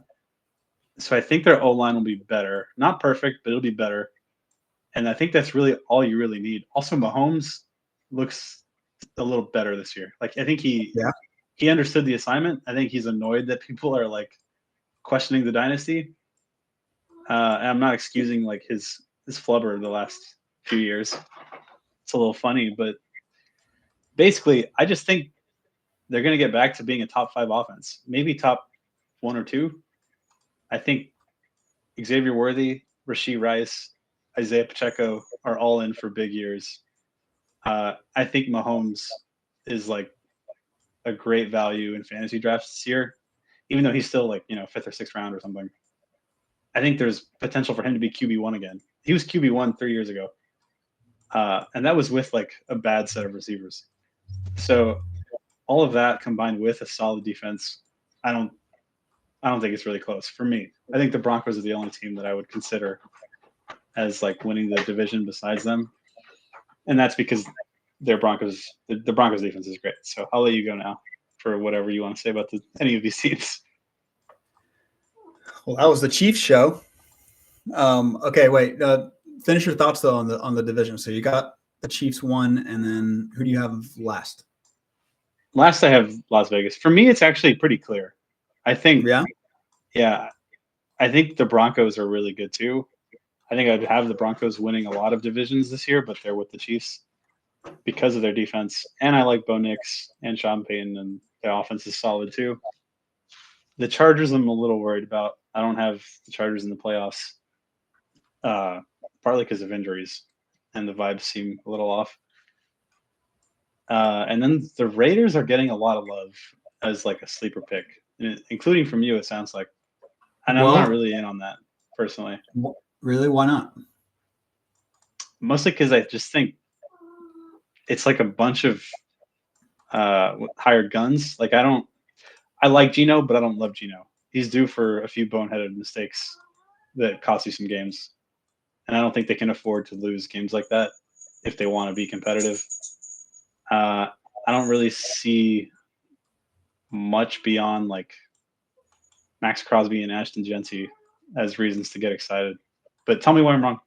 so I think their O-line will be better. Not perfect, but it'll be better. And I think that's really all you really need. Also, Mahomes looks a little better this year. Like I think he understood the assignment. I think he's annoyed that people are like questioning the dynasty. And I'm not excusing like his flubber the last few years. It's a little funny, but basically, I just think they're going to get back to being a top 5 offense, maybe top 1 or 2. I think Xavier Worthy, Rashee Rice, Isaiah Pacheco are all in for big years. I think Mahomes is like a great value in fantasy drafts this year, even though he's still like, 5th or 6th round or something. I think there's potential for him to be QB1 again. He was QB1 3 years ago. And that was with like a bad set of receivers. So all of that combined with a solid defense, I don't think it's really close for me. I think the Broncos are the only team that I would consider as like winning the division besides them. And that's because the Broncos defense is great. So I'll let you go now for whatever you want to say about any of these teams. Well, that was the Chiefs show. Okay, wait. Finish your thoughts though on the division. So you got the Chiefs 1, and then who do you have last? Last I have Las Vegas. For me, it's actually pretty clear. I think I think the Broncos are really good too. I think I'd have the Broncos winning a lot of divisions this year, but they're with the Chiefs because of their defense. And I like Bo Nix and Sean Payton, and their offense is solid too. The Chargers I'm a little worried about. I don't have the Chargers in the playoffs, partly because of injuries, and the vibes seem a little off. And then the Raiders are getting a lot of love as like a sleeper pick, including from you, it sounds like. And I'm not really in on that personally. Really? Why not? Mostly because I just think it's like a bunch of hired guns. Like I like Geno, but I don't love Geno. He's due for a few boneheaded mistakes that cost you some games. And I don't think they can afford to lose games like that if they want to be competitive. I don't really see much beyond like Max Crosby and Ashton Genty as reasons to get excited. But tell me why I'm wrong.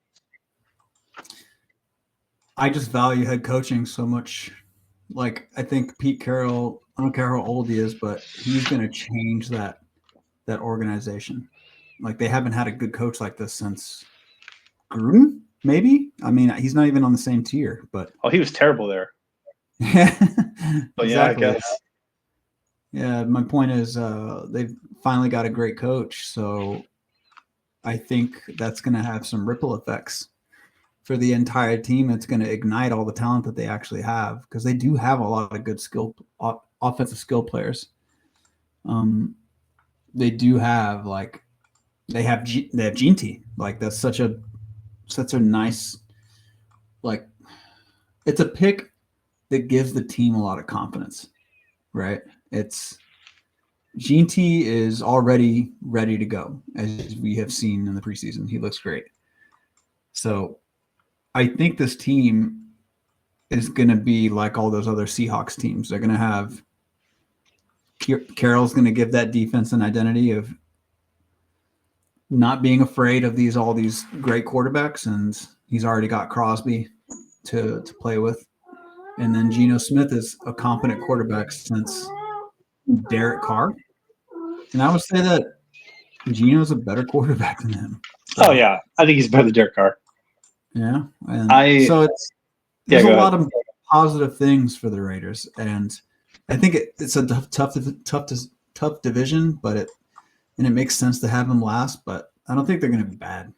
I just value head coaching so much. Like I think Pete Carroll, I don't care how old he is, but he's going to change that organization. Like they haven't had a good coach like this since Gruden, maybe. I mean, he's not even on the same tier, but he was terrible there. But exactly. Yeah, I guess. Yeah, my point is they've finally got a great coach, so I think that's going to have some ripple effects for the entire team. It's going to ignite all the talent that they actually have, because they do have a lot of good offensive skill players. They do have they have Ginty. Like that's such a nice, like, it's a pick that gives the team a lot of confidence, right? Ginty is already ready to go, as we have seen in the preseason. He looks great. So I think this team is going to be like all those other Seahawks teams. They're going to have Carroll's going to give that defense an identity of not being afraid of all these great quarterbacks, and he's already got Crosby to play with. And then Geno Smith is a competent quarterback since Derek Carr. And I would say that Geno's a better quarterback than him. So, yeah. I think he's better than Derek Carr. Yeah. And so there's a lot of positive things for the Raiders. And I think it's a tough division, but it makes sense to have them last, but I don't think they're going to be bad.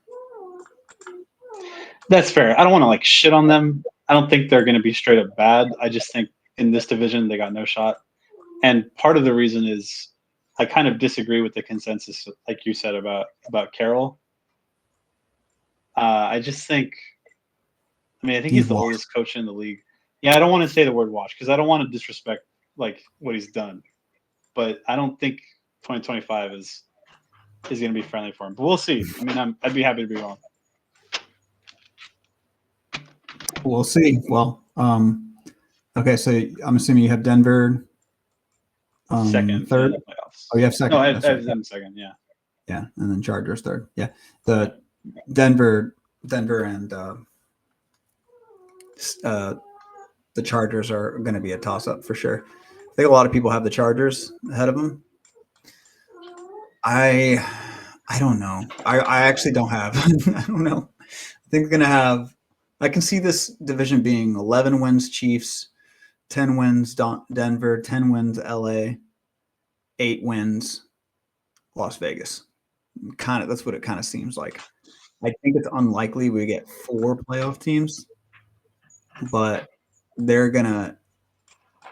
That's fair. I don't want to shit on them. I don't think they're going to be straight up bad. I just think in this division they got no shot. And part of the reason is I kind of disagree with the consensus, like you said about Carroll. I just think, I think he's the oldest coach in the league. Yeah, I don't want to say the word wash because I don't want to disrespect what he's done. But I don't think 2025 is going to be friendly for him. But we'll see. I'd be happy to be wrong. We'll see. Well, okay, so I'm assuming you have Denver Second third. in the playoffs. Oh, you have second. No, I That's right. have them second. Yeah. Yeah, and then Chargers third. Yeah, the Denver and the Chargers are going to be a toss-up for sure. I think a lot of people have the Chargers ahead of them. I don't know. I actually don't have. I don't know. I think they're going to have. I can see this division being 11 wins Chiefs, 10 wins Denver, 10 wins LA, 8 wins Las Vegas. Kind of, that's what it kind of seems like. I think it's unlikely we get 4 playoff teams, but they're gonna.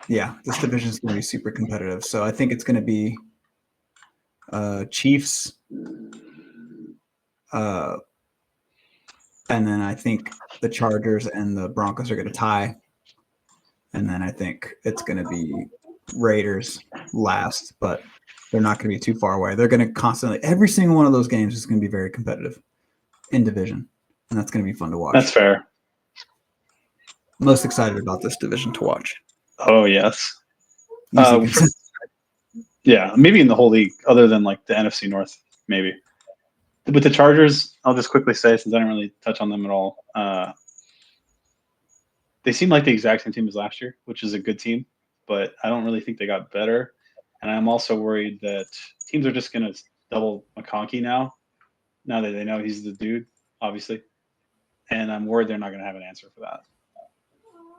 Yeah, this division is going to be super competitive. So I think it's going to be Chiefs, and then I think the Chargers and the Broncos are going to tie, and then I think it's going to be Raiders last, but they're not going to be too far away. They're going to constantly every single one of those games is going to be very competitive in division, and that's going to be fun to watch. That's fair. Most excited about this division to watch. Oh yes. Easy Yeah, maybe in the whole league, other than like the NFC North, maybe. With the Chargers, I'll just quickly say, since I didn't really touch on them at all, they seem like the exact same team as last year, which is a good team, but I don't really think they got better. And I'm also worried that teams are just going to double McConkey now that they know he's the dude, obviously. And I'm worried they're not going to have an answer for that.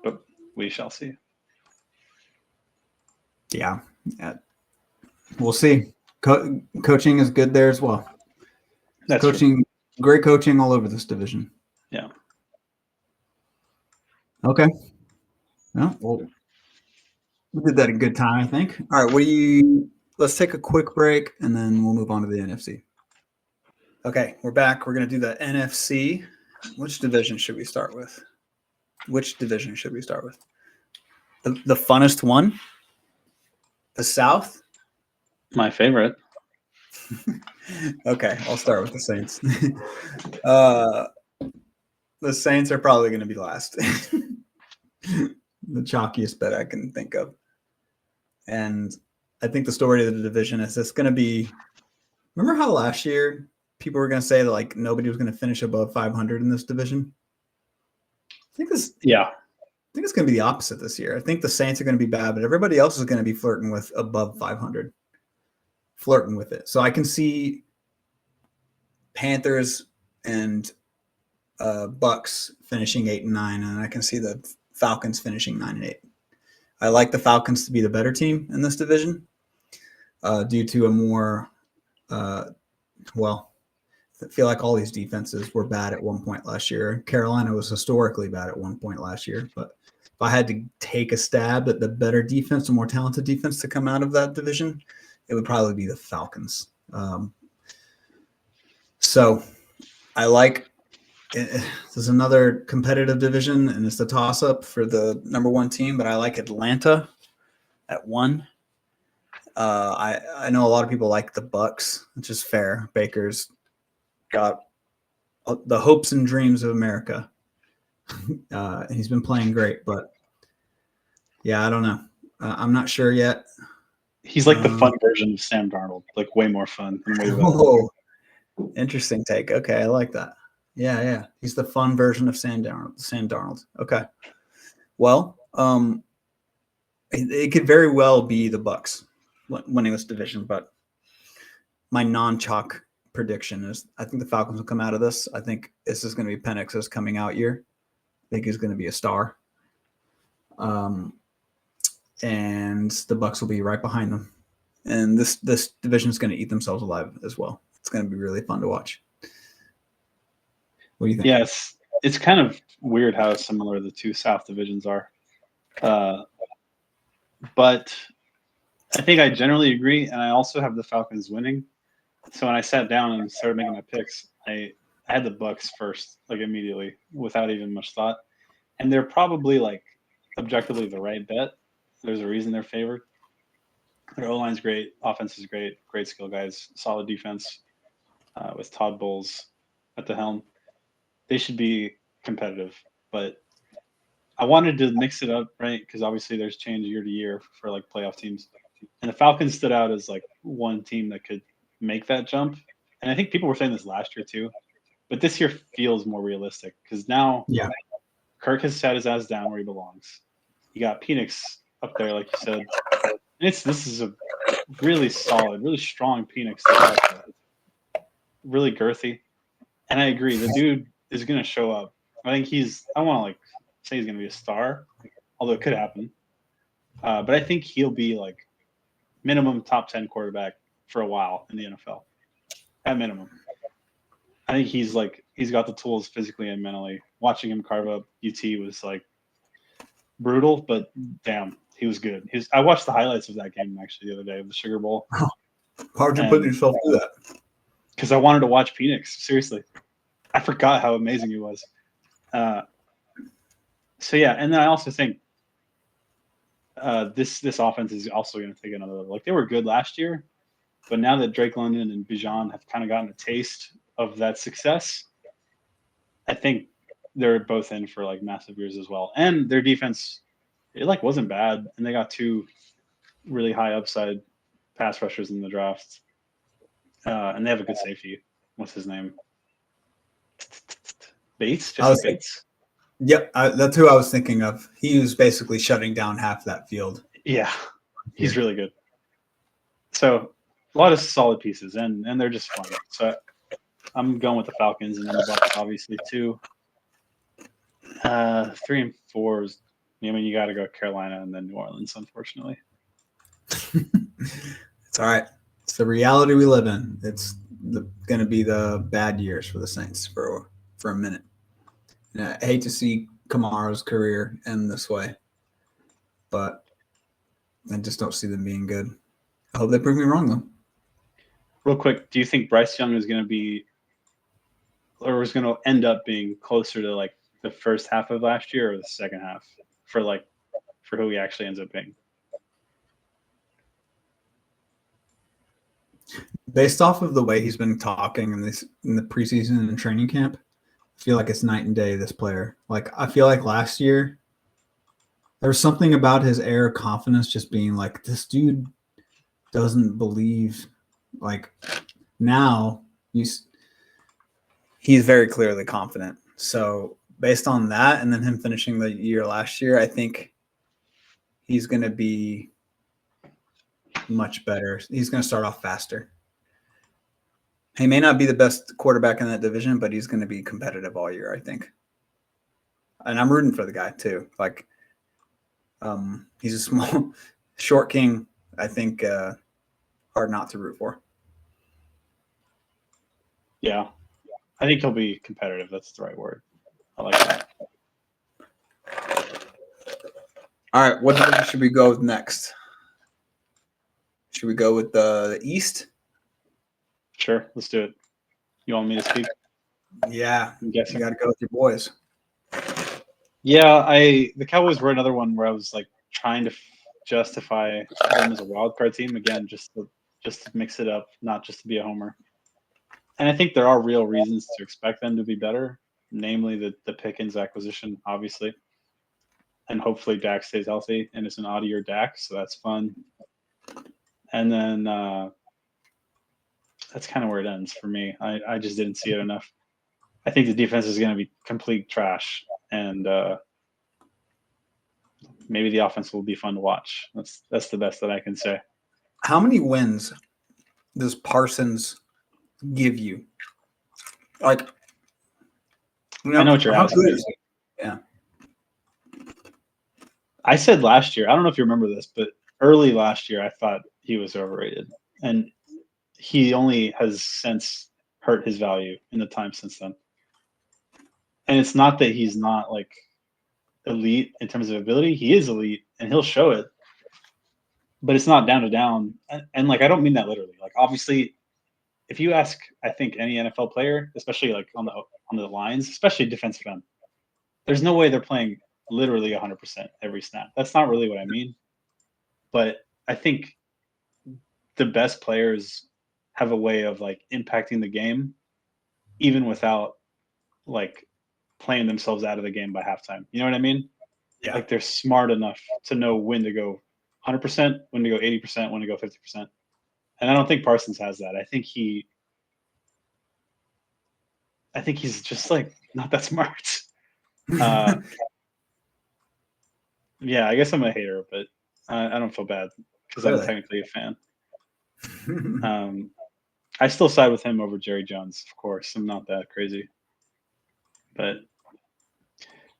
But we shall see. Yeah. We'll see. Coaching is good there as well. That's coaching, true. Great coaching all over this division. Yeah. Okay. Well, we did that in good time, I think. All right. Let's take a quick break and then we'll move on to the NFC. Okay, we're back. We're going to do the NFC. Which division should we start with? The funnest one? The South? My favorite. Okay, I'll start with the Saints. The Saints are probably going to be last. The chalkiest bet I can think of. And I think the story of the division is it's going to be. Remember how last year people were going to say that like nobody was going to finish above 500 in this division? I think it's going to be the opposite this year. I think the Saints are going to be bad, but everybody else is going to be flirting with above 500. Flirting with it. So I can see Panthers and Bucks finishing 8 and 9, and I can see the Falcons finishing 9 and 8. I like the Falcons to be the better team in this division due to a more, I feel like all these defenses were bad at one point last year. Carolina was historically bad at one point last year, but if I had to take a stab at the better defense, the more talented defense to come out of that division, it would probably be the Falcons. So I like this is another competitive division, and it's the toss-up for the number 1 team, but I like Atlanta at 1. I know a lot of people like the Bucks, which is fair. Baker's got the hopes and dreams of America. He's been playing great, but yeah, I don't know. I'm not sure yet. He's like the fun version of Sam Darnold, like way more fun. And way better. Oh, interesting take. Okay, I like that. Yeah. He's the fun version of Sam Darnold. Okay. Well, it could very well be the Bucks winning this division, but my non-chalk prediction is I think the Falcons will come out of this. I think this is going to be Penix's coming out year. I think he's going to be a star. And the Bucks will be right behind them. And this division is going to eat themselves alive as well. It's going to be really fun to watch. What do you think? Yes, it's kind of weird how similar the two South divisions are. But I think I generally agree, and I also have the Falcons winning. So when I sat down and started making my picks, I had the Bucks first, like immediately, without even much thought. And they're probably like objectively the right bet. There's a reason they're favored. Their O-line's great, offense is great skill guys, solid defense with Todd Bowles at the helm. They should be competitive, but I wanted to mix it up, right? Because obviously there's change year to year for like playoff teams, and the Falcons stood out as like one team that could make that jump. And I think people were saying this last year too, but this year feels more realistic because now Yeah. Kirk has sat his ass down where he belongs. You got Penix up there, like you said. And this is a really solid, really strong Penix. Really girthy. And I agree, the dude is gonna show up. I think I don't want to like say he's gonna be a star, although it could happen. But I think he'll be like minimum top 10 quarterback for a while in the NFL. At minimum. I think he's got the tools physically and mentally. Watching him carve up UT was like brutal, but damn, he was good. I watched the highlights of that game actually the other day of the Sugar Bowl. How'd you put yourself through that? Because I wanted to watch Penix. Seriously, I forgot how amazing he was. So yeah, and then I also think this offense is also going to take another level. Like they were good last year, but now that Drake London and Bijan have kind of gotten a taste of that success, I think they're both in for like massive years as well. And their defense, it like wasn't bad, and they got 2 really high upside pass rushers in the draft, and they have a good safety. What's his name? Bates. Jesse Bates. Yep, that's who I was thinking of. He was basically shutting down half that field. Yeah, he's really good. So a lot of solid pieces, and they're just fun. So I'm going with the Falcons and then the Bucs, obviously too. 3 and 4 is. I mean, you got to go Carolina and then New Orleans, unfortunately. It's all right. It's the reality we live in. It's going to be the bad years for the Saints for a minute. And I hate to see Kamara's career end this way, but I just don't see them being good. I hope they prove me wrong, though. Real quick, do you think Bryce Young is going to be, or is going to end up being closer to like the first half of last year or the second half for who he actually ends up being? Based off of the way he's been talking in the preseason and training camp, I feel like it's night and day, this player. Like, I feel like last year, there was something about his air of confidence just being like, this dude doesn't believe. Like, now, he's very clearly confident. So, based on that, and then him finishing the year last year, I think he's going to be much better. He's going to start off faster. He may not be the best quarterback in that division, but he's going to be competitive all year, I think. And I'm rooting for the guy too. Like, he's a small, short king. I think hard not to root for. Yeah, I think he'll be competitive. That's the right word. I like that. All right, what division should we go with next? Should we go with the East? Sure, let's do it. You want me to speak? Yeah, I'm guessing. You got to go with your boys. Yeah, the Cowboys were another one where I was like trying to justify them as a wild card team again, just to mix it up, not just to be a homer. And I think there are real reasons to expect them to be better, namely the Pickens acquisition, obviously, and hopefully Dak stays healthy and it's an odd year Dak, so that's fun. And then that's kind of where it ends for me. I just didn't see it enough. I think the defense is going to be complete trash, and maybe the offense will be fun to watch. That's the best that I can say. How many wins does Parsons give you? Like, I know what you're asking. Yeah. I said last year, I don't know if you remember this, but early last year, I thought he was overrated. And he only has since hurt his value in the time since then. And it's not that he's not like elite in terms of ability. He is elite and he'll show it. But it's not down to down. And like, I don't mean that literally. Like, obviously, if you ask, I think, any NFL player, especially like on the lines, especially defensive end, there's no way they're playing literally 100% every snap. That's not really what I mean. But I think the best players have a way of like impacting the game even without like playing themselves out of the game by halftime. You know what I mean? Yeah. Like they're smart enough to know when to go 100%, when to go 80%, when to go 50%. And I don't think Parsons has that. I think he's just like not that smart. Yeah, I guess I'm a hater, but I don't feel bad because I'm Really? technically a fan. I still side with him over Jerry Jones, of course. I'm not that crazy, but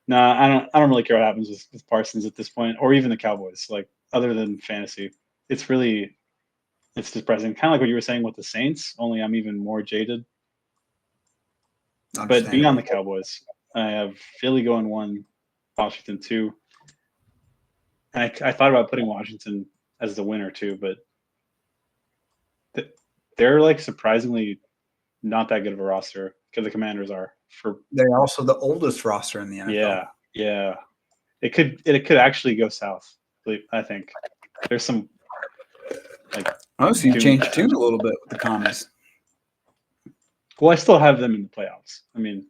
no, I don't really care what happens with Parsons at this point, or even the Cowboys. Like other than fantasy, it's depressing. Kind of like what you were saying with the Saints. Only I'm even more jaded. But beyond the Cowboys, I have Philly going 1, Washington 2. And I thought about putting Washington as the winner too, but they're like surprisingly not that good of a roster because the Commanders are. They're also the oldest roster in the NFL. Yeah. It could actually go south. I think there's some like. Oh, so you changed tune a little bit with the comments. Well, I still have them in the playoffs. I mean,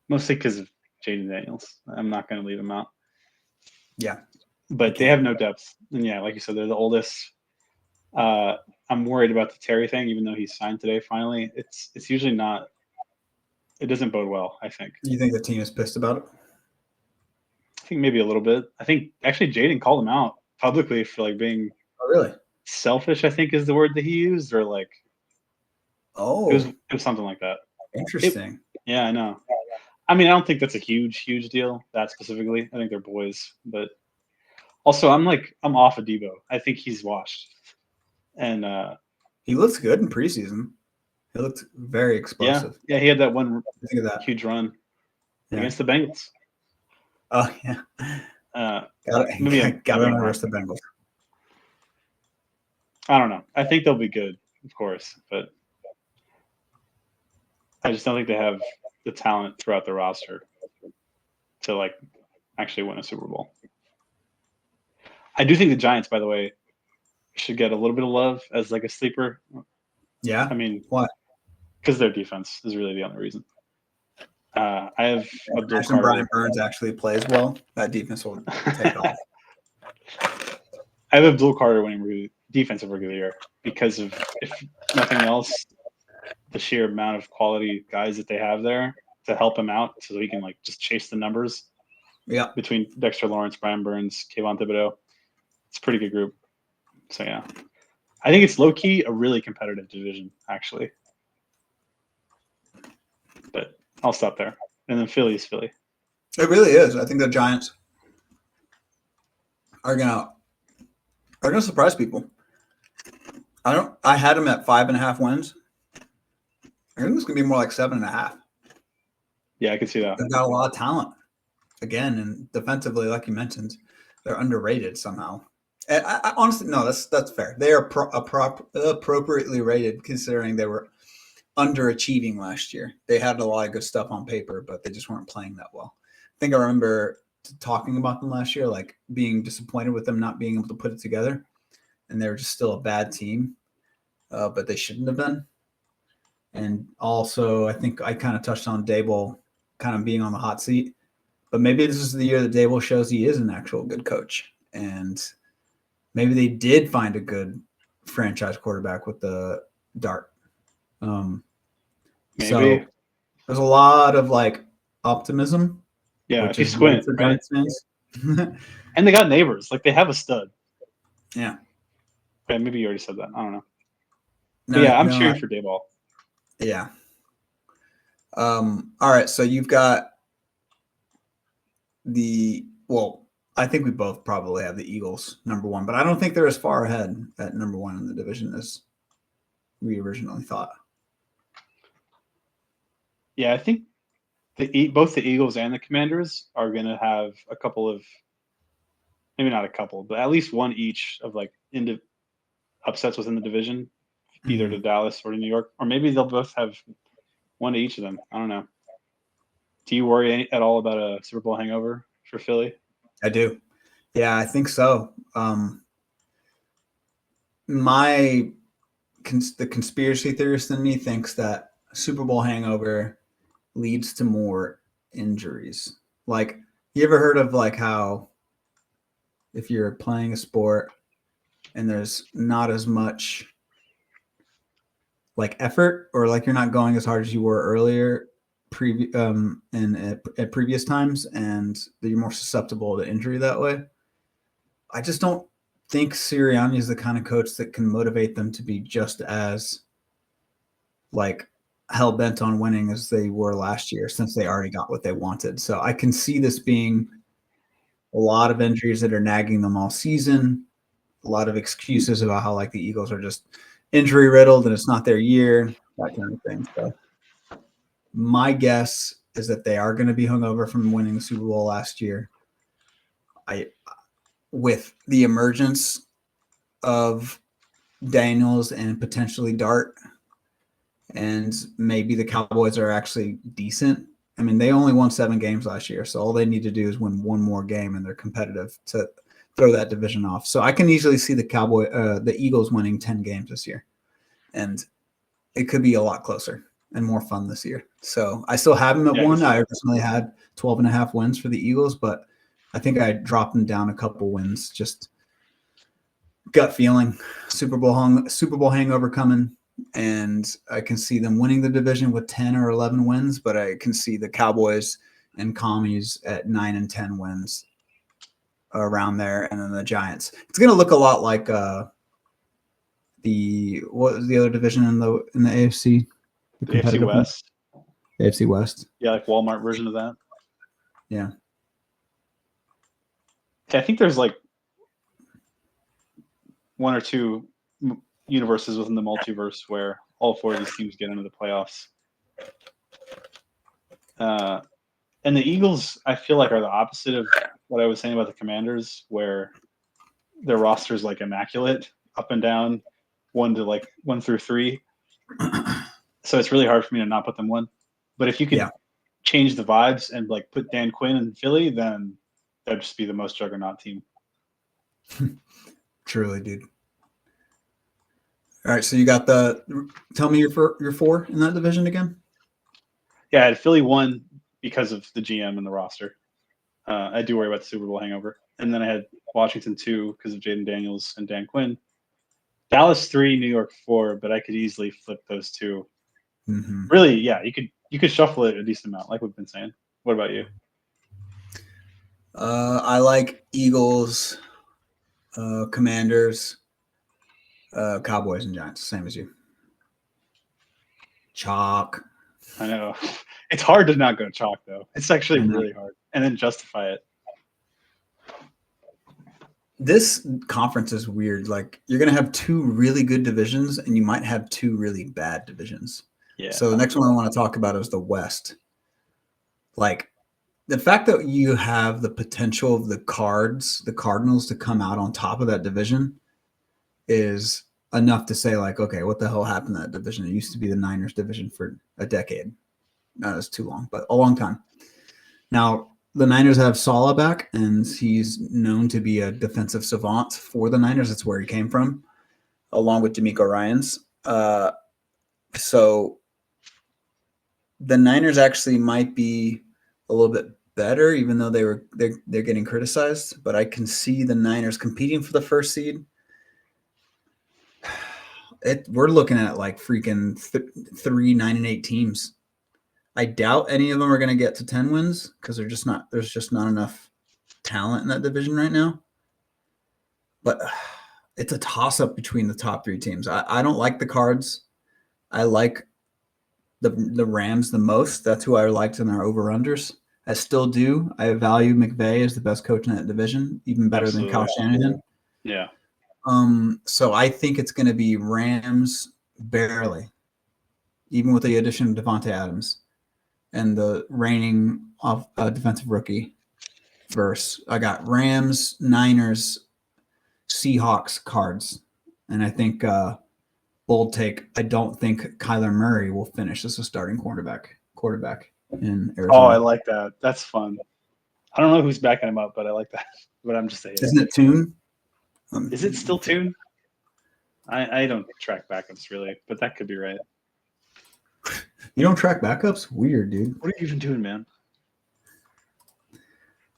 mostly because of Jaden Daniels. I'm not going to leave him out. Yeah, but they have no depth. And yeah, like you said, they're the oldest. I'm worried about the Terry thing, even though he's signed today. Finally, it's usually not. It doesn't bode well. I think. You think the team is pissed about it? I think maybe a little bit. I think actually Jaden called him out publicly for like being. Oh, really? Selfish, I think, is the word that he used, or like. Oh, it was something like that. Interesting. Yeah, I know. I mean, I don't think that's a huge deal. That specifically, I think they're boys, but also I'm off of Debo. I think he's washed, and he looks good in preseason. He looked very explosive. Yeah, he had that one huge run against the Bengals. Oh yeah. Gotta underrest the Bengals. I don't know. I think they'll be good, of course, but I just don't think they have the talent throughout the roster to like actually win a Super Bowl. I do think the Giants, by the way, should get a little bit of love as like a sleeper. Yeah. I mean, why? Because their defense is really the only reason. I have Abdul Carter. Brian Burns actually plays well. That defense will take off. I have Abdul Carter winning defensive rookie of the year because of, if nothing else, the sheer amount of quality guys that they have there to help him out so he can like just chase the numbers. Yeah. Between Dexter Lawrence, Brian Burns, Kayvon Thibodeau. It's a pretty good group. So yeah. I think it's low key a really competitive division, actually. But I'll stop there. And then Philly is Philly. It really is. I think the Giants are gonna surprise people. I had them at 5.5 wins. I think it's gonna be more like 7.5. Yeah, I can see that. They've got a lot of talent. Again, and defensively, like you mentioned, they're underrated somehow. And I honestly, no, that's fair. They are appropriately rated considering they were underachieving last year. They had a lot of good stuff on paper, but they just weren't playing that well. I think I remember talking about them last year, like being disappointed with them not being able to put it together, and they were just still a bad team, but they shouldn't have been. And also, I think I kind of touched on Dable kind of being on the hot seat, but maybe this is the year that Dable shows he is an actual good coach, and maybe they did find a good franchise quarterback with the Dart. Maybe. So there's a lot of like optimism. Yeah, if you squint, for right? And they got neighbors. Like they have a stud. Yeah. Okay, maybe you already said that. I don't know. No, yeah, I'm cheering for Dayball. Yeah. All right. So you've got I think we both probably have the Eagles number 1, but I don't think they're as far ahead at number 1 in the division as we originally thought. Yeah, I think both the Eagles and the Commanders are going to have a couple of, maybe not a couple, but at least one each of like upsets within the division, either to Dallas or to New York, or maybe they'll both have one to each of them. I don't know. Do you worry at all about a Super Bowl hangover for Philly? I do. Yeah, I think so. The conspiracy theorist in me thinks that Super Bowl hangover leads to more injuries. Like, you ever heard of like how if you're playing a sport and there's not as much like effort, or like you're not going as hard as you were earlier at previous times, and you're more susceptible to injury that way. I just don't think Sirianni is the kind of coach that can motivate them to be just as like hell bent on winning as they were last year, since they already got what they wanted. So I can see this being a lot of injuries that are nagging them all season, a lot of excuses about how like the Eagles are just injury riddled and it's not their year, that kind of thing. So my guess is that they are going to be hungover from winning the Super Bowl last year. With the emergence of Daniels and potentially Dart, and maybe the Cowboys are actually decent. I mean, they only won 7 games last year, so all they need to do is win one more game, and they're competitive to throw that division off. So I can easily see the Eagles winning 10 games this year, and it could be a lot closer and more fun this year. So I still have them at 1. I originally had 12.5 wins for the Eagles, but I think I dropped them down a couple wins. Just gut feeling, Super Bowl hangover coming. And I can see them winning the division with 10 or 11 wins, but I can see the Cowboys and Commies at 9 and 10 wins around there, and then the Giants. It's going to look a lot like what was the other division in the AFC? The AFC West. AFC West. Yeah, like Walmart version of that. Yeah. I think there's like 1 or 2 universes within the multiverse where all 4 of these teams get into the playoffs. And the Eagles, I feel like, are the opposite of what I was saying about the Commanders, where their roster is like immaculate up and down, 1 through 3. So it's really hard for me to not put them 1. But if you could change the vibes and like put Dan Quinn in Philly, then that'd just be the most juggernaut team. Truly, dude. All right, so you got tell me your 4 in that division again. Yeah, I had Philly 1 because of the GM and the roster. I do worry about the Super Bowl hangover. And then I had Washington 2 because of Jaden Daniels and Dan Quinn. Dallas 3, New York 4, but I could easily flip those 2. Mm-hmm. Really, yeah, you could shuffle it a decent amount, like we've been saying. What about you? I like Eagles, Commanders, Cowboys, and Giants, same as you. Chalk. I know. It's hard to not go chalk, though. It's actually really hard. And then justify it. This conference is weird. Like, you're going to have 2 really good divisions, and you might have 2 really bad divisions. Yeah. So the next one I want to talk about is the West. Like, the fact that you have the potential of the Cardinals to come out on top of that division is enough to say, like, okay, what the hell happened to that division? It used to be the Niners division for a decade. Not as too long, but a long time. Now, the Niners have Saleh back, and he's known to be a defensive savant for the Niners. That's where he came from, along with D'Amico Ryans. So the Niners actually might be a little bit better, even though they're getting criticized. But I can see the Niners competing for the first seed. We're looking at like freaking 3 9-8 teams. I doubt any of them are going to get to 10 wins because there's just not enough talent in that division right now. But it's a toss-up between the top 3 teams. I don't like the Cards. I like the Rams the most. That's who I liked in our over-unders. I still do. I value McVay as the best coach in that division, even better than Kyle Shanahan. Yeah. So I think it's going to be Rams barely, even with the addition of Devontae Adams and the reigning of defensive rookie. I got Rams, Niners, Seahawks, Cards. And I think bold take, I don't think Kyler Murray will finish as a starting quarterback in Arizona. Oh, I like that. That's fun. I don't know who's backing him up, but I like that. But I'm just saying. Isn't it Tune? Is it still Tune? I don't track backups really, but that could be right. You don't track backups? Weird, dude. What are you even doing, man?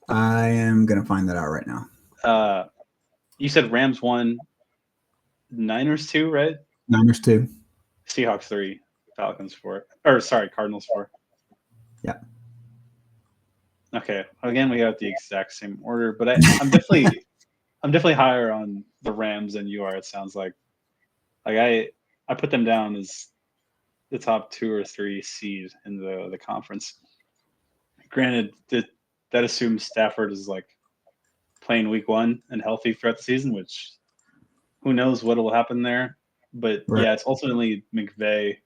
I am going to find that out right now. You said Rams 1, Niners 2, right? Niners 2. Seahawks 3, Falcons 4. Or sorry, Cardinals 4. Yeah. Okay. Again, we have the exact same order, but I'm definitely higher on the Rams than you are. It sounds like I put them down as the top 2 or 3 seed in the conference. Granted, that assumes Stafford is like playing week 1 and healthy throughout the season, which who knows what will happen there. But Right. yeah, it's ultimately McVay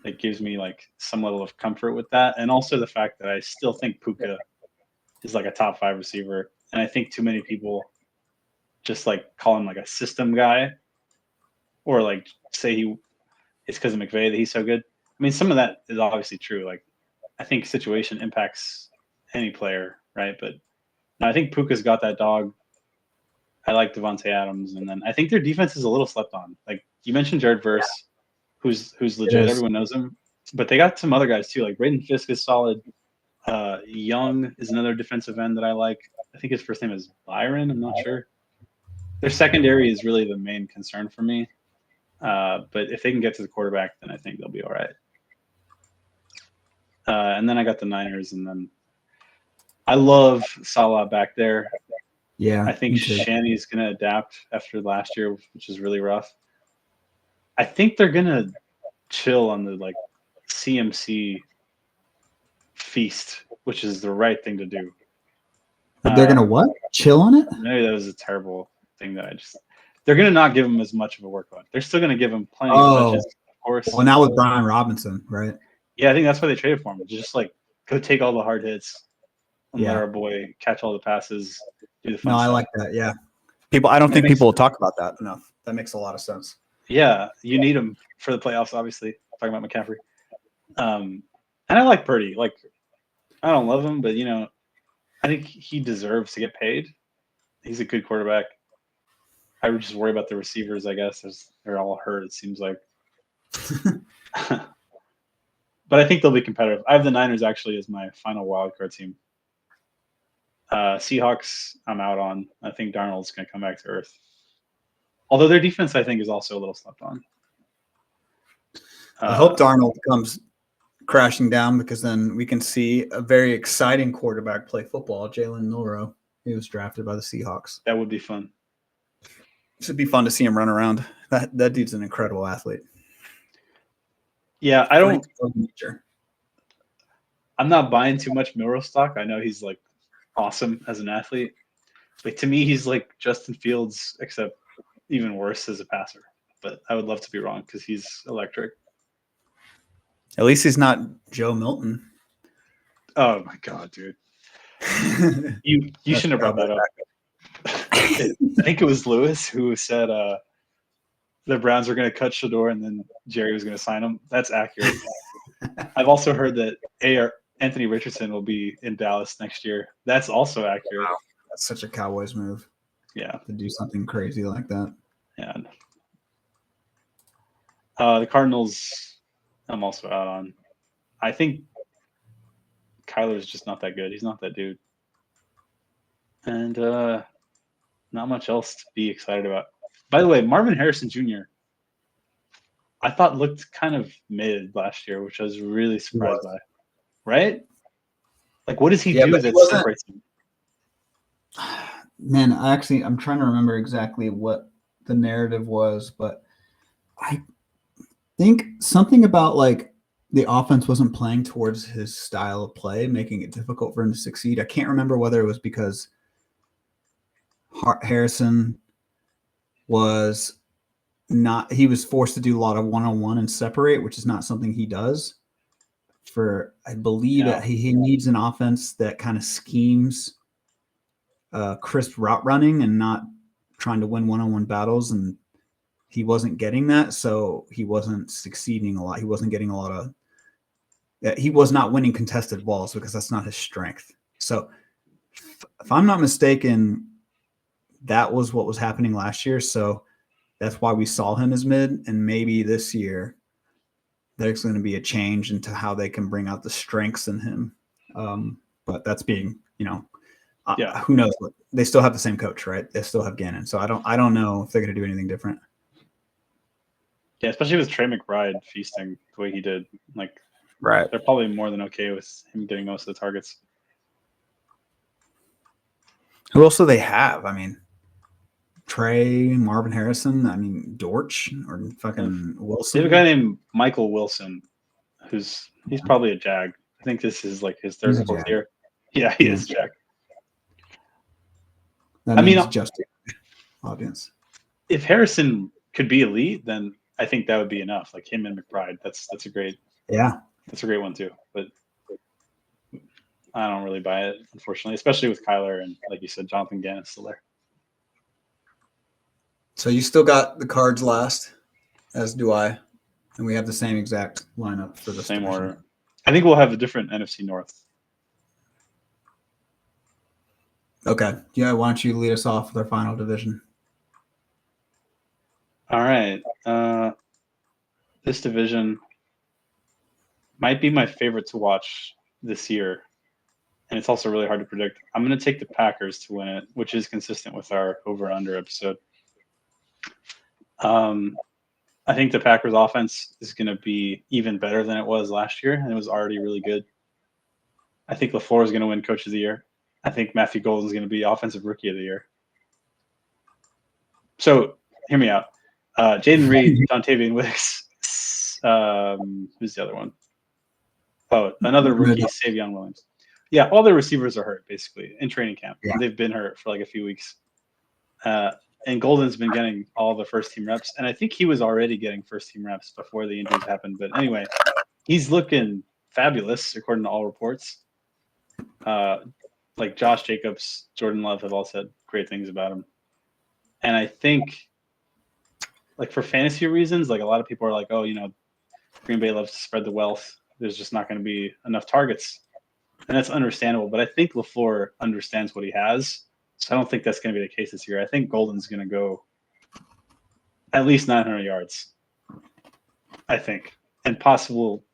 that gives me like some level of comfort with that, and also the fact that I still think Puka is like a top 5 receiver, and I think too many people just like call him like a system guy, or like say it's because of McVay that he's so good. I mean, some of that is obviously true. Like, I think situation impacts any player, right? But no, I think Puka's got that dog. I like Devontae Adams, and then I think their defense is a little slept on. Like you mentioned, Jared Verse, who's legit. Everyone knows him, but they got some other guys too. Like Braden Fisk is solid. Young is another defensive end that I like. I think his first name is Byron. I'm not sure. Their secondary is really the main concern for me. But if they can get to the quarterback, then I think they'll be all right. And then I got the Niners, and then I love Salah back there. Yeah. I think Shanny's going to adapt after last year, which is really rough. I think they're going to chill on the like CMC feast, which is the right thing to do. They're going to what? Chill on it? Maybe that was a terrible thing that they're going to not give him as much of a workload. They're still going to give him plenty of touches, of course. Well, now with Brian Robinson, right? Yeah, I think that's why they traded for him. Just like go take all the hard hits and let our boy catch all the passes, do the fun stuff. I like that. Yeah. I don't think people will talk about that enough. That makes a lot of sense. Yeah, you need him for the playoffs, obviously. Talking about McCaffrey. And I like Purdy. Like, I don't love him, but, I think he deserves to get paid. He's a good quarterback. I would just worry about the receivers, I guess. They're all hurt, it seems like. But I think they'll be competitive. I have the Niners actually as my final wildcard team. Seahawks, I'm out on. I think Darnold's going to come back to earth. Although their defense, I think, is also a little slept on. I hope Darnold comes crashing down, because then we can see a very exciting quarterback play football, Jalen Milroe. He was drafted by the Seahawks. That would be fun. It should be fun to see him run around. That dude's an incredible athlete. Yeah, I'm not buying too much Milroe stock. I know he's like awesome as an athlete. Like to me, he's like Justin Fields, except even worse as a passer. But I would love to be wrong because he's electric. At least he's not Joe Milton. Oh my god, dude! You shouldn't have brought that up. I think it was Lewis who said the Browns were going to cut Shador and then Jerry was going to sign him. That's accurate. I've also heard that Anthony Richardson will be in Dallas next year. That's also accurate. Wow. That's such a Cowboys move. Yeah. To do something crazy like that. Yeah. The Cardinals, I'm also out on. I think Kyler's just not that good. He's not that dude. And not much else to be excited about. By the way, Marvin Harrison Jr., I thought looked kind of mid last year, which I was really surprised by. Right? Like, what does he do that separates him? Man, I'm trying to remember exactly what the narrative was, but I think something about like the offense wasn't playing towards his style of play, making it difficult for him to succeed. I can't remember whether it was because Harrison was he was forced to do a lot of one-on-one and separate, which is not something he does. I believe that he needs an offense that kind of schemes crisp route running and not trying to win one-on-one battles, and he wasn't getting that, so he wasn't succeeding a lot. He wasn't getting a lot of he was not winning contested balls because that's not his strength. So if I'm not mistaken, that was what was happening last year. So that's why we saw him as mid, and maybe this year there's going to be a change into how they can bring out the strengths in him. But that's being, Yeah. Who knows? They still have the same coach, right? They still have Gannon. So I don't know if they're going to do anything different. Yeah, especially with Trey McBride feasting the way he did. Like, right. They're probably more than okay with him getting most of the targets. Who else do they have? I mean, Trey, Marvin Harrison. I mean, Dortch or fucking Wilson. They have a guy named Michael Wilson, he's probably a Jag. I think this is like his third or fourth year. Yeah, he is Jag. I mean, just audience. If Harrison could be elite, then I think that would be enough. Like him and McBride, that's a great one too. But I don't really buy it, unfortunately, especially with Kyler and, like you said, Jonathan Gannon still there. So you still got the Cards last, as do I, and we have the same exact lineup for the same order. I think we'll have a different NFC North. Okay. Yeah, why don't you lead us off with our final division? All right. This division might be my favorite to watch this year, and it's also really hard to predict. I'm going to take the Packers to win it, which is consistent with our over-under episode. I think the Packers offense is going to be even better than it was last year, and it was already really good. I think LaFleur is going to win Coach of the Year. I think Matthew Golden is going to be Offensive Rookie of the Year. So, hear me out. Jaden Reed, Dontavian Wicks. Who's the other one? Oh, another rookie, Savion Williams. Yeah, all their receivers are hurt, basically, in training camp. Yeah. They've been hurt for like a few weeks. And Golden's been getting all the first-team reps. And I think he was already getting first-team reps before the injuries happened. But anyway, he's looking fabulous, according to all reports. Like Josh Jacobs, Jordan Love have all said great things about him. And I think, like, for fantasy reasons, like, a lot of people are like, oh, Green Bay loves to spread the wealth. There's just not going to be enough targets. And that's understandable. But I think LaFleur understands what he has. So I don't think that's going to be the case this year. I think Golden's going to go at least 900 yards, I think. And potential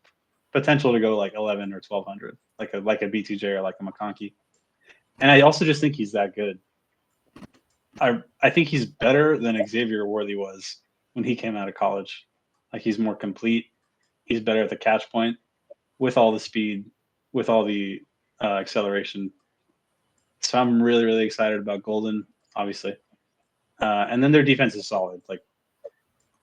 to go like 11 or 1,200, like a BTJ or like a McConkey. And I also just think he's that good. I think he's better than Xavier Worthy was when he came out of college. Like, he's more complete. He's better at the catch point with all the speed, with all the acceleration. So I'm really, really excited about Golden, obviously. And then their defense is solid. Like,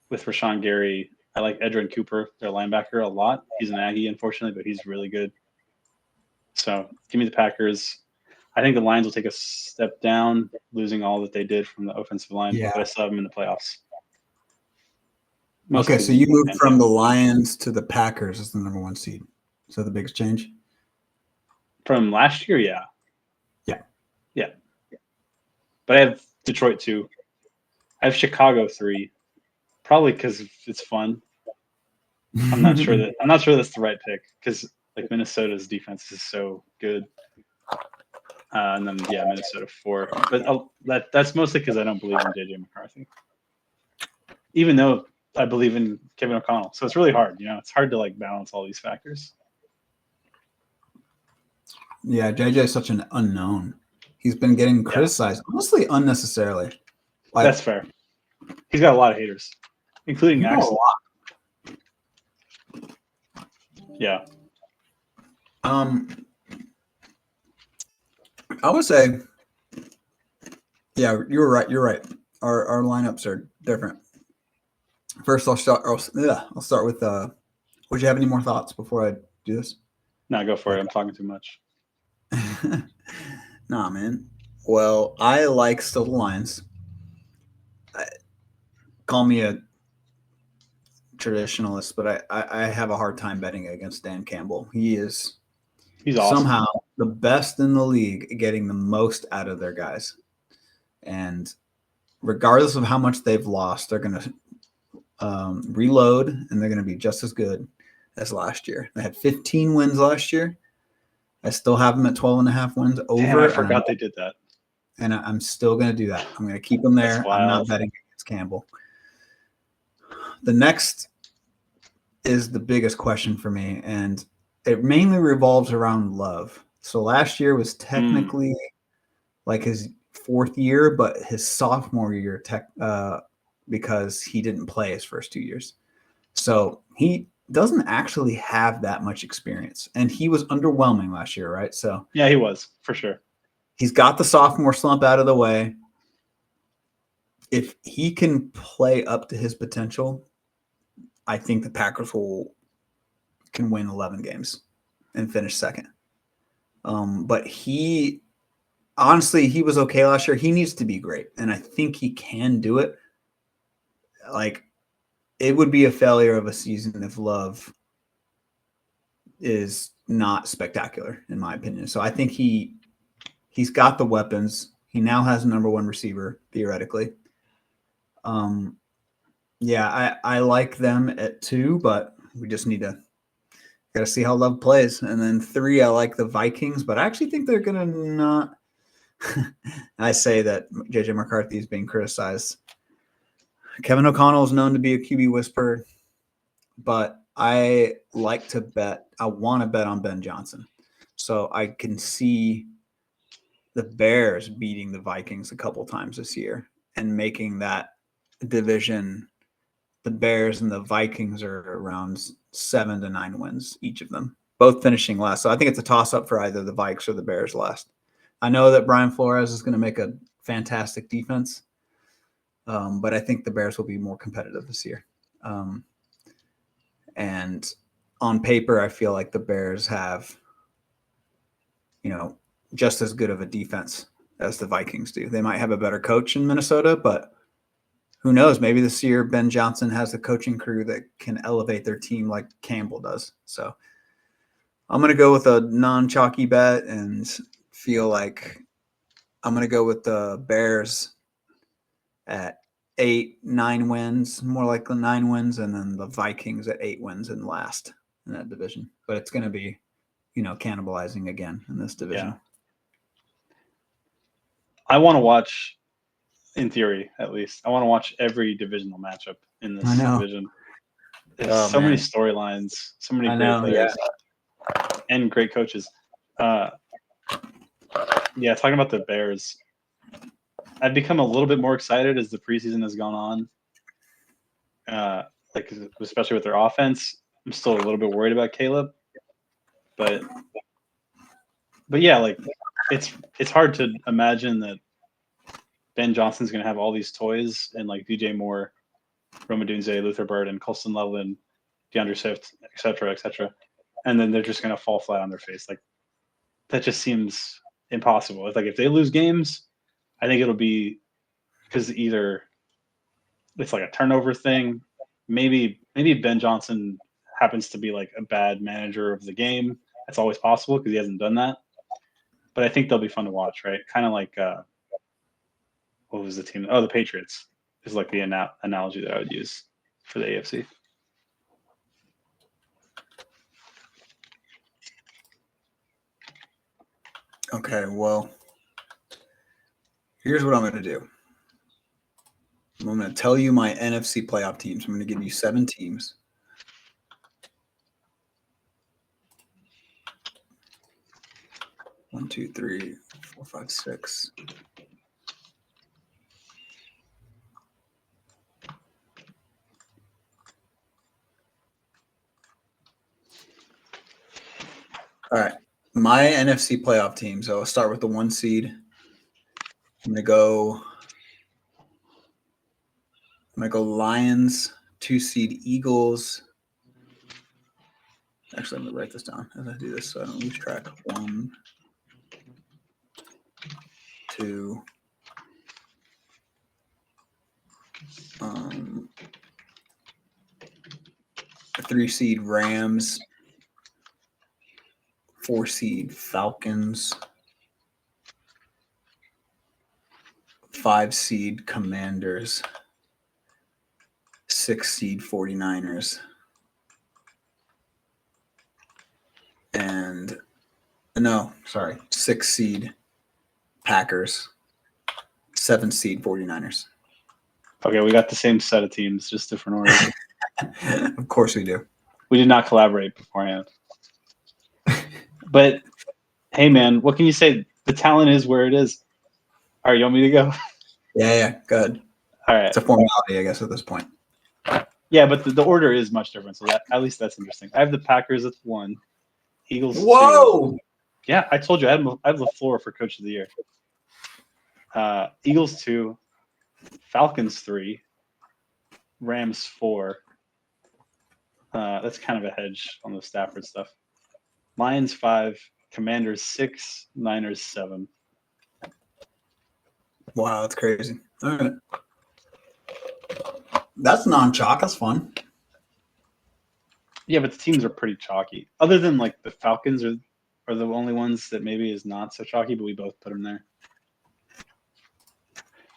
with Rashawn Gary, I like Edrin Cooper, their linebacker, a lot. He's an Aggie, unfortunately, but he's really good. So give me the Packers. I think the Lions will take a step down, losing all that they did from the offensive line, but I still have them in the playoffs. Okay, so you moved from the Lions to the Packers as the number 1 seed. Is that the biggest change? From last year, yeah. Yeah. But I have Detroit 2. I have Chicago 3, probably because it's fun. I'm not sure that's the right pick because, like, Minnesota's defense is so good. And then Minnesota 4. But that's mostly because I don't believe in JJ McCarthy, even though I believe in Kevin O'Connell. So it's really hard. It's hard to like balance all these factors. Yeah, JJ is such an unknown. He's been getting criticized, honestly, unnecessarily. That's fair. He's got a lot of haters, including Axel. Yeah. I would say, yeah, you're right. You're right. Our lineups are different. First, I'll start with. Would you have any more thoughts before I do this? No, go for it. I'm talking too much. Nah, man. Well, I like still the Lions. Call me a traditionalist, but I have a hard time betting against Dan Campbell. He's awesome. Somehow the best in the league at getting the most out of their guys. And regardless of how much they've lost, they're going to reload, and they're going to be just as good as last year. They had 15 wins last year. I still have them at 12.5 wins over. Damn, I forgot they did that. And I'm still going to do that. I'm going to keep them there. I'm not betting against Campbell. The next is the biggest question for me, and it mainly revolves around Love. So last year was technically like his fourth year, but his sophomore year because he didn't play his first 2 years. So he doesn't actually have that much experience. And he was underwhelming last year, right? So yeah, he was for sure. He's got the sophomore slump out of the way. If he can play up to his potential, I think the Packers can win 11 games and finish second. But he was okay last year. He needs to be great, and I think he can do it. Like, it would be a failure of a season if Love is not spectacular, in my opinion. So I think he's got the weapons. He now has a number one receiver, theoretically. Yeah, I like them at 2, but we just got to see how Love plays. And then 3, I like the Vikings, but I actually think they're going to not. I say that JJ McCarthy is being criticized. Kevin O'Connell is known to be a QB whisperer, but I like to bet. I want to bet on Ben Johnson. So I can see the Bears beating the Vikings a couple times this year and making that division. The Bears and the Vikings are around 7 to 9 wins, each of them, both finishing last. So I think it's a toss-up for either the Vikes or the Bears last. I know that Brian Flores is going to make a fantastic defense, but I think the Bears will be more competitive this year. And on paper, I feel like the Bears have, just as good of a defense as the Vikings do. They might have a better coach in Minnesota, but who knows? Maybe this year Ben Johnson has a coaching crew that can elevate their team like Campbell does. So I'm going to go with a non-chalky bet and feel like I'm going to go with the Bears at 8-9 wins, more likely 9 wins, and then the Vikings at 8 wins and last in that division. But it's going to be, cannibalizing again in this division. Yeah. I want to watch, in theory at least, I want to watch every divisional matchup in this division. There's so many storylines, so many great players, and great coaches. Yeah, talking about the Bears, I've become a little bit more excited as the preseason has gone on. Especially with their offense, I'm still a little bit worried about Caleb, but yeah, like it's hard to imagine that Ben Johnson's going to have all these toys and like DJ Moore, Rome Odunze, Luther Burden, Colston Loveland, DeAndre Swift, et cetera, and then they're just going to fall flat on their face. Like, that just seems impossible. It's like if they lose games, I think it'll be because either it's like a turnover thing, maybe Ben Johnson happens to be like a bad manager of the game. That's always possible because he hasn't done that. But I think they'll be fun to watch, right? Kind of like what was the team? Oh, the Patriots is like the analogy that I would use for the AFC. Okay, well, here's what I'm going to do. I'm going to tell you my NFC playoff teams. I'm going to give you 7 teams. One, two, three, 4, 5, 6. All right. My NFC playoff teams. So I'll start with the 1 seed. I'm going to go Lions, 2 seed Eagles. Actually, I'm going to write this down as I do this so I don't lose track. 1, 2. 3 seed Rams. 4 seed Falcons. 5 seed Commanders. 6 seed 49ers. And 6 seed Packers. 7 seed 49ers. Okay, we got the same set of teams, just different orders. Of course we do. We did not collaborate beforehand. But hey, man, what can you say? The talent is where it is. All right, you want me to go? Yeah. Go ahead. All right. It's a formality, I guess, at this point. Yeah, but the order is much different, so that at least that's interesting. I have the Packers at 1, Eagles 2. Whoa! Yeah, I told you I have LaFleur for Coach of the Year. Eagles 2, Falcons 3, Rams 4. That's kind of a hedge on the Stafford stuff. Lions 5, Commanders 6, Niners 7. Wow, that's crazy. All right. That's non-chalk. That's fun. Yeah, but the teams are pretty chalky. Other than like the Falcons are the only ones that maybe is not so chalky, but we both put them there.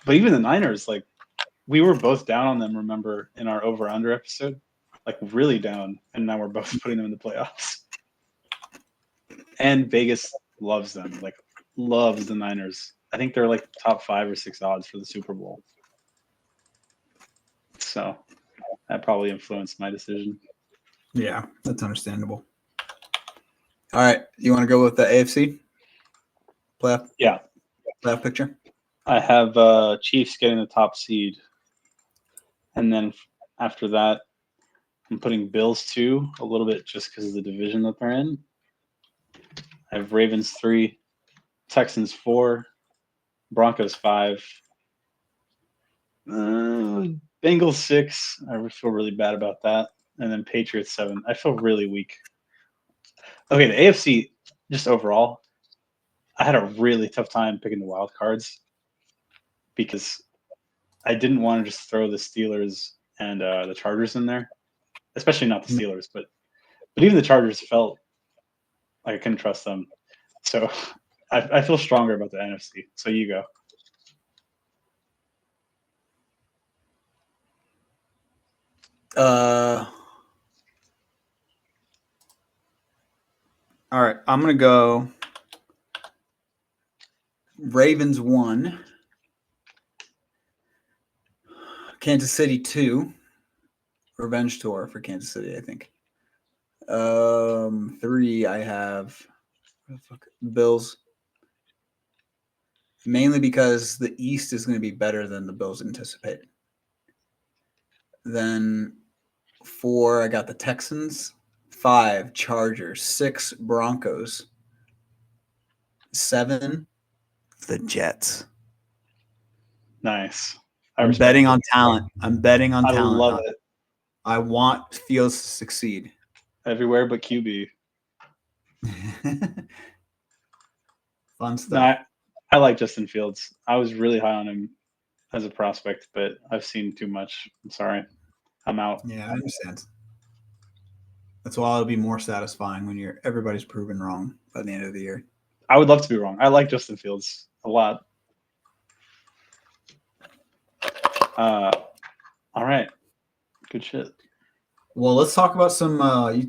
But even the Niners, like we were both down on them, remember, in our over-under episode? Like really down, and now we're both putting them in the playoffs. And Vegas loves them, like loves the Niners. I think they're like top 5 or 6 odds for the Super Bowl. So that probably influenced my decision. Yeah, that's understandable. All right, you want to go with the AFC playoff? Yeah, playoff picture. I have Chiefs getting the top seed, and then after that, I'm putting Bills 2 a little bit just because of the division that they're in. I have Ravens 3, Texans 4, Broncos 5, Bengals 6. I feel really bad about that. And then Patriots 7. I feel really weak. Okay, the AFC, just overall, I had a really tough time picking the wild cards because I didn't want to just throw the Steelers and the Chargers in there, especially not the Steelers, but even the Chargers felt like I couldn't trust them. So I feel stronger about the NFC. So you go. All right, I'm gonna go Ravens 1, Kansas City 2, revenge tour for Kansas City, I think. 3, I have Bills, mainly because the East is going to be better than the Bills anticipated. Then 4, I got the Texans. 5, Chargers. 6, Broncos. 7, the Jets. Nice. I'm betting on talent. I'm betting on talent. I love it. I want Fields to succeed. Everywhere but QB. Fun stuff. No, I like Justin Fields. I was really high on him as a prospect, but I've seen too much. I'm sorry. I'm out. Yeah, I understand. That's why it'll be more satisfying when everybody's proven wrong by the end of the year. I would love to be wrong. I like Justin Fields a lot. All right. Good shit. Well, let's talk about some.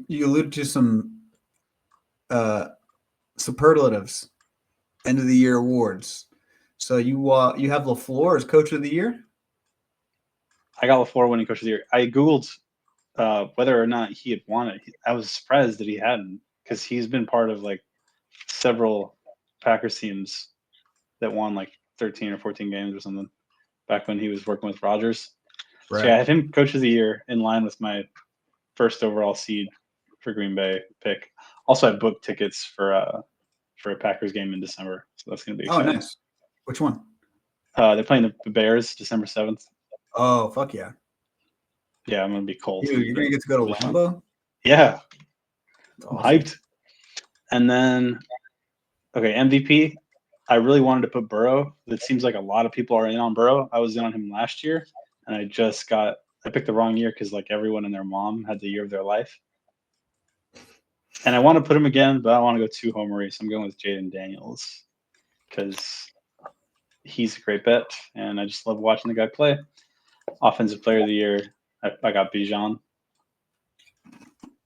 You alluded to some superlatives, end of the year awards. So you have LaFleur as Coach of the Year. I got LaFleur winning Coach of the Year. I googled whether or not he had won it. I was surprised that he hadn't, because he's been part of like several Packers teams that won like 13 or 14 games or something back when he was working with Rodgers. Right. So yeah, I had him Coach of the Year in line with my first overall seed for Green Bay pick. Also, I booked tickets for a Packers game in December, so that's going to be exciting. Oh, nice. Which one? They're playing the Bears December 7th. Oh, fuck yeah. Yeah, I'm going to be cold. Dude, you're going to get to go to Lambeau? Yeah. Awesome. Hyped. And then, okay, MVP. I really wanted to put Burrow. It seems like a lot of people are in on Burrow. I was in on him last year, and I picked the wrong year because like everyone and their mom had the year of their life. And I want to put him again, but I don't want to go too homery, so I'm going with Jaden Daniels because he's a great bet, and I just love watching the guy play. Offensive Player of the Year, I got Bijan.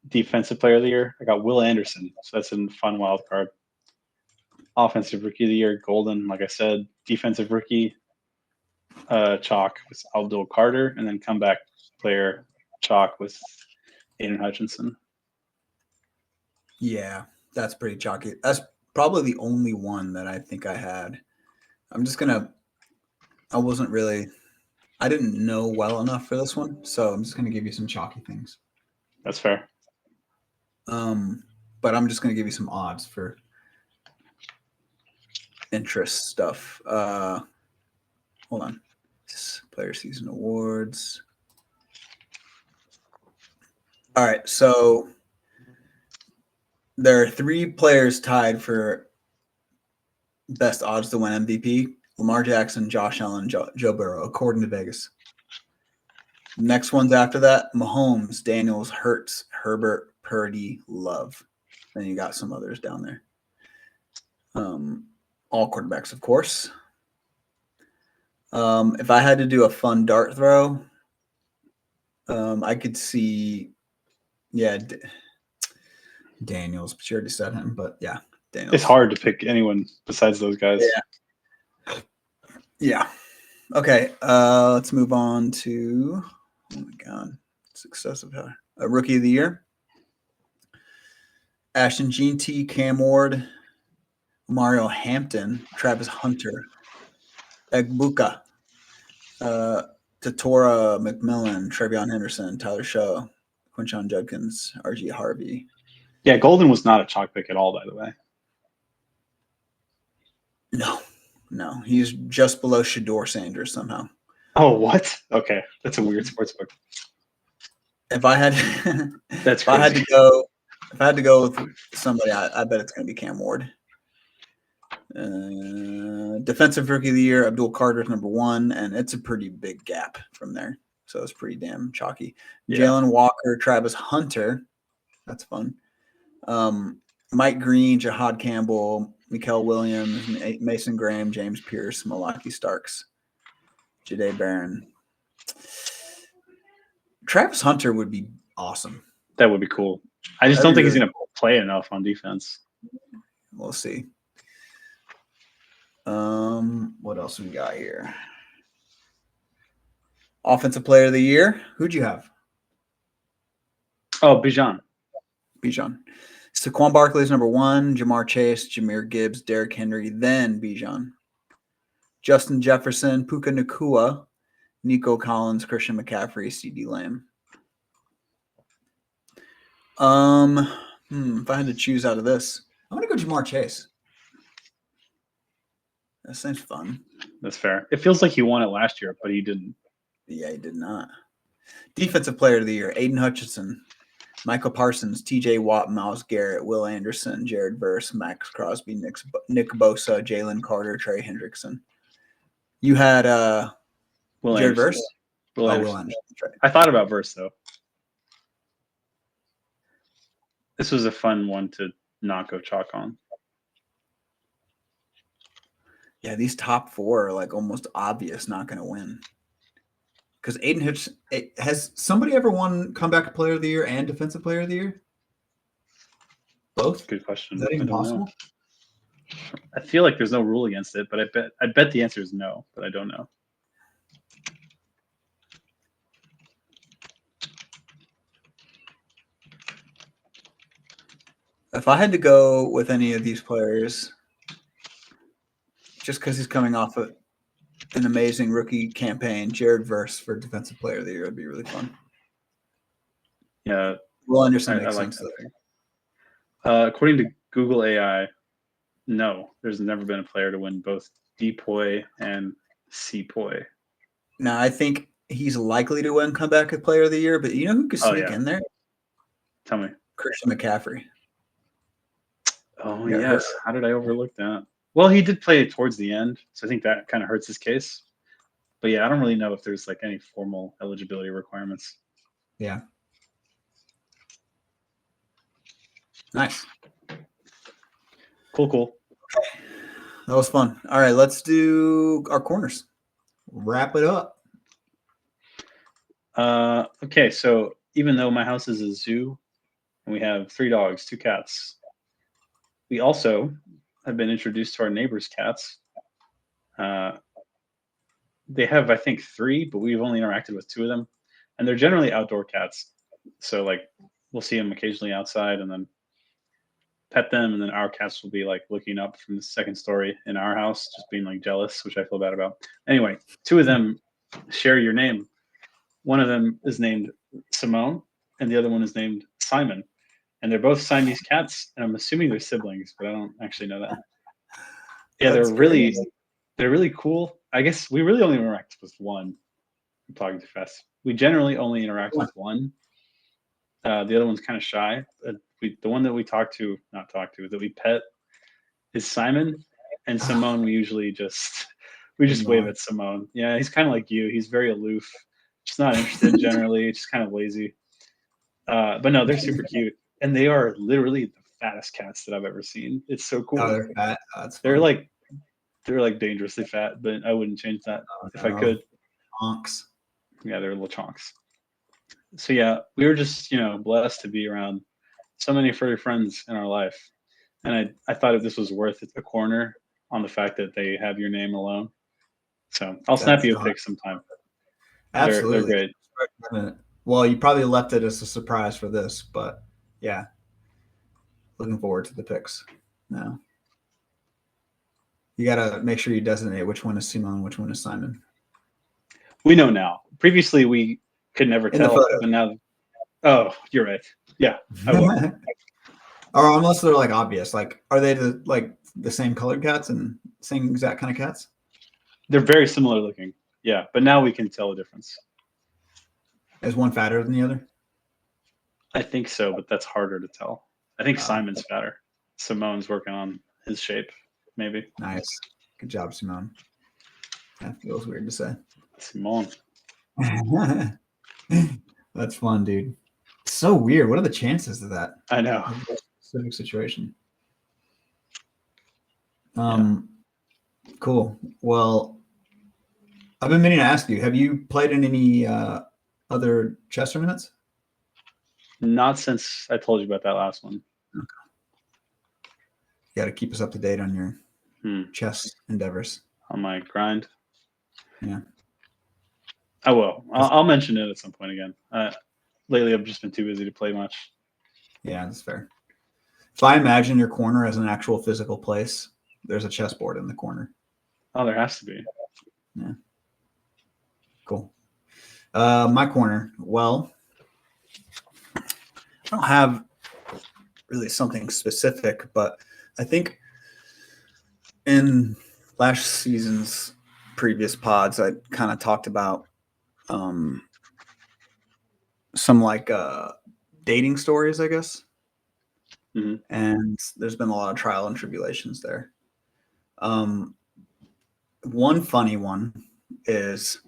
Defensive Player of the Year, I got Will Anderson, so that's a fun wild card. Offensive Rookie of the Year, Golden, like I said. Defensive Rookie, chalk with Abdul Carter, and then comeback player chalk with Aiden Hutchinson. Yeah, that's pretty chalky. That's probably the only one that I think I had. I'm just gonna I didn't know well enough for this one, so I'm just going to give you some chalky things. That's fair. But I'm just going to give you some odds for interest stuff. Hold on. Player season awards. All right, so there are 3 players tied for best odds to win MVP: Lamar Jackson, Josh Allen, Joe Burrow, according to Vegas. Next ones after that: Mahomes, Daniels, Hurts, Herbert, Purdy, Love. Then you got some others down there. All quarterbacks, of course. If I had to do a fun dart throw, I could see, Daniels. But you already said him, but yeah, Daniels. It's hard to pick anyone besides those guys. Yeah. Okay. Let's move on to. Oh my God, it's excessive. A rookie of the year: Ashton Jeanty, Cam Ward, Mario Hampton, Travis Hunter, Egbuka, Tatora McMillan, Trevion Henderson, Tyler Shaw, Quinshon Judkins, RG Harvey. Yeah, Golden was not a chalk pick at all, by the way. No, he's just below Shador Sanders somehow. Oh, what? Okay, that's a weird sports book. If I had, That's if I had to go with somebody, I bet it's going to be Cam Ward. Defensive Rookie of the Year: Abdul Carter's number 1, and it's a pretty big gap from there, so it's pretty damn chalky. Yeah. Jalen Walker, Travis Hunter, that's fun. Mike Green, Jahad Campbell, Mikael Williams, Mason Graham, James Pierce, Malaki Starks, Jade Barron. Travis Hunter would be awesome. That would be cool. I just don't think he's going to play enough on defense. We'll see. What else we got here? Offensive Player of the Year. Who'd you have? Oh, Bijan. Saquon Barkley's number 1, Jamar Chase, Jahmyr Gibbs, Derrick Henry, then Bijan. Justin Jefferson, Puka Nacua, Nico Collins, Christian McCaffrey, CeeDee Lamb. If I had to choose out of this, I'm going to go Jamar Chase. That seems fun. That's fair. It feels like he won it last year, but he didn't. Yeah, he did not. Defensive Player of the Year: Aiden Hutchinson, Michael Parsons, TJ Watt, Myles Garrett, Will Anderson, Jared Verse, Max Crosby, Nick Bosa, Jalen Carter, Trey Hendrickson. You had Jared Verse? Will Anderson. Right. I thought about Verse, though. This was a fun one to not go chalk on. Yeah, these top 4 are like almost obvious not going to win. Because Aiden Hutchinson, has somebody ever won Comeback Player of the Year and Defensive Player of the Year? Both? Good question. Is that even possible? I feel like there's no rule against it, but I bet the answer is no, but I don't know. If I had to go with any of these players, just because he's coming off an amazing rookie campaign, Jared Verse for Defensive Player of the Year would be really fun. Yeah. Will Anderson makes sense. According to Google AI, no, there's never been a player to win both DPOY and CPOY. Now, I think he's likely to win Comeback Player of the Year, but you know who could sneak in there? Tell me. Christian McCaffrey. Oh, yes. How did I overlook that? Well, he did play towards the end, so I think that kind of hurts his case. But yeah, I don't really know if there's like any formal eligibility requirements. Yeah. Nice. Cool. Okay. That was fun. All right, let's do our corners. Wrap it up. Okay, so even though my house is a zoo and we have 3 dogs, 2 cats, we also have been introduced to our neighbors' cats. They have, I think, 3, but we've only interacted with 2 of them, and they're generally outdoor cats. So like we'll see them occasionally outside, and then pet them, and then our cats will be like looking up from the second story in our house, just being like jealous, which I feel bad about. Anyway, two of them share your name. One of them is named Simone, and the other one is named Simon. And they're both Siamese cats, and I'm assuming they're siblings, but I don't actually know that. Yeah, That's they're really cool. I guess we really only interact with one. I'm talking too fast. We generally only interact with one. The other one's kind of shy. The one that we that we pet is Simon, and Simone. We usually just wave at Simone. Yeah, he's kind of like you. He's very aloof, just not interested generally. Just kind of lazy. But no, they're super cute, and they are literally the fattest cats that I've ever seen. It's so cool. Oh, they're fat. Oh, they're like dangerously fat, but I wouldn't change that if I could. Chonks. Yeah, they're little chonks. So yeah, we were just blessed to be around so many furry friends in our life, and I thought if this was worth a corner on the fact that they have your name alone. So I'll snap you a pic sometime. Absolutely. They're great. Well, you probably left it as a surprise for this, but yeah, looking forward to the pics. No, you got to make sure you designate which one is Simone, which one is Simon. We know now. Previously, we could never tell, but now, oh, you're right. Yeah, I will. Or unless they're like obvious, like are they the same colored cats and same exact kind of cats? They're very similar looking. Yeah, but now we can tell the difference. Is one fatter than the other? I think so, but that's harder to tell. I think Simon's fatter. Simone's working on his shape, maybe. Nice. Good job, Simone. That feels weird to say. Simone. That's fun, dude. It's so weird. What are the chances of that? I know. Specific situation. Cool. Well, I've been meaning to ask you, have you played in any other chess tournaments? Not since I told you about that last one. Okay. You got to keep us up to date on your chess endeavors. On my grind. Yeah. I will. I'll mention it at some point again. Lately, I've just been too busy to play much. Yeah, that's fair. If I imagine your corner as an actual physical place, there's a chessboard in the corner. Oh, there has to be. Yeah. Cool. My corner. Well, I don't have really something specific, but I think in last season's previous pods, I kind of talked about some dating stories, I guess. Mm-hmm. And there's been a lot of trial and tribulations there. One funny one is,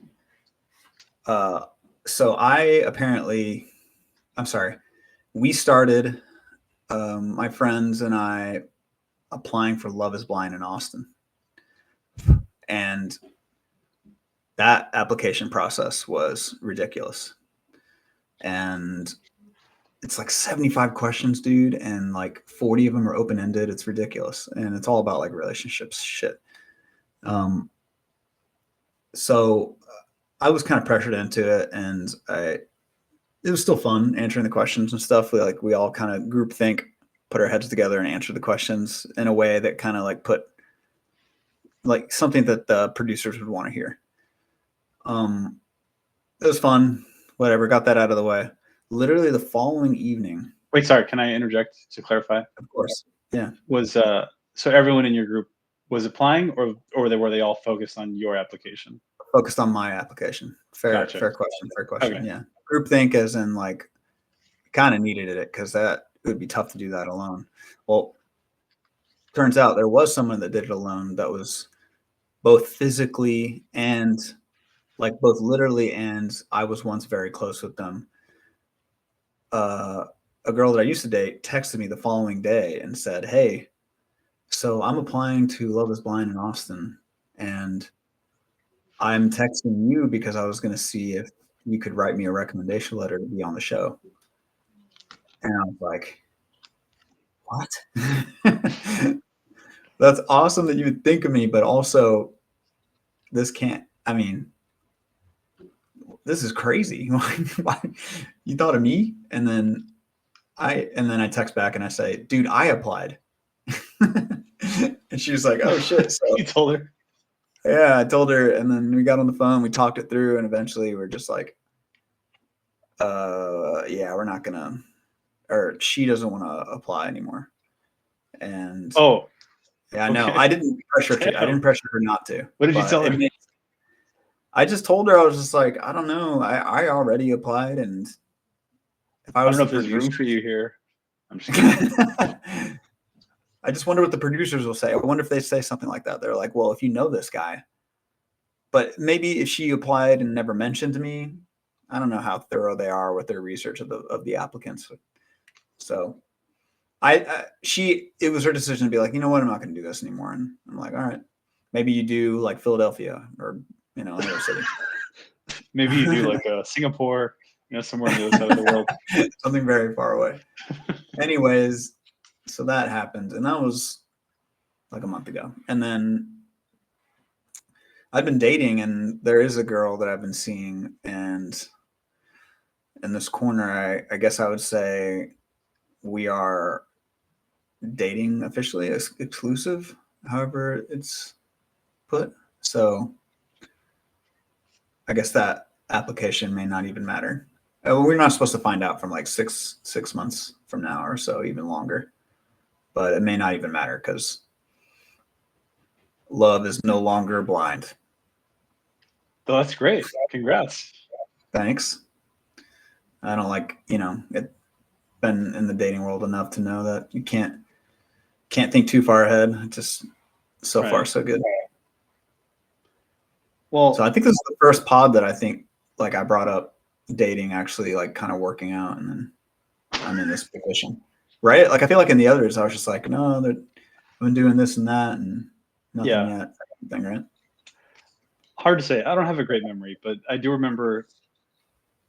we started, my friends and I, applying for Love is Blind in Austin. And that application process was ridiculous. And it's like 75 questions, dude, and like 40 of them are open-ended. It's ridiculous. And it's all about like relationships shit. So I was kind of pressured into it, and it was still fun answering the questions and stuff. We all kind of group think, put our heads together and answer the questions in a way that kind of like put like something that the producers would want to hear. It was fun. Whatever, got that out of the way. Literally the following evening. Wait, sorry. Can I interject to clarify? Of course. Yeah. Was so everyone in your group was applying, or were they all focused on your application? Focused on my application. Fair question. Okay. Yeah. Groupthink as in like kind of needed it because that it would be tough to do that alone. Well, turns out there was someone that did it alone that was both physically and like both literally, and I was once very close with them. A girl that I used to date texted me the following day and said, "Hey, so I'm applying to Love is Blind in Austin, and I'm texting you because I was going to see if you could write me a recommendation letter to be on the show." And I was like, what? That's awesome that you would think of me, but also this is crazy. Why you thought of me? And then And then I text back and I say, dude, I applied. And she was like, oh shit. So You told her? yeah, I told her, and then we got on the phone, we talked it through, and eventually we're just like, yeah, we're not gonna, or she doesn't want to apply anymore. And Oh, yeah, I know. okay. I didn't pressure her not to. What did you tell her? I just told her, I was just like, I don't know. I already applied, and if I I was don't know the if there's room producer, for you here. I'm just kidding. I just wonder what the producers will say. I wonder if they say something like that. They're like, well, if you know this guy, but maybe if she applied and never mentioned to me, I don't know how thorough they are with their research of the applicants. So it was her decision to be like, you know what, I'm not going to do this anymore. And I'm like, all right, maybe you do like Philadelphia or, another city. Maybe you do like Singapore, somewhere on the other side of the world. Something very far away. Anyways, so that happened, and that was like a month ago. And then I've been dating, and there is a girl that I've been seeing, and in this corner, I guess I would say we are dating officially, exclusive, however it's put. So I guess that application may not even matter. We're not supposed to find out from like six months from now or so, even longer. But it may not even matter because love is no longer blind. Oh, that's great. Congrats. Thanks. I don't like, it been in the dating world enough to know that you can't think too far ahead. Just so far so good. Well, so I think this is the first pod that I think like I brought up dating actually like kind of working out, and then I'm in this position, right? Like I feel like in the others I was just like, no, I've been doing this and that and nothing yet. Thing, right? Hard to say. I don't have a great memory, but I do remember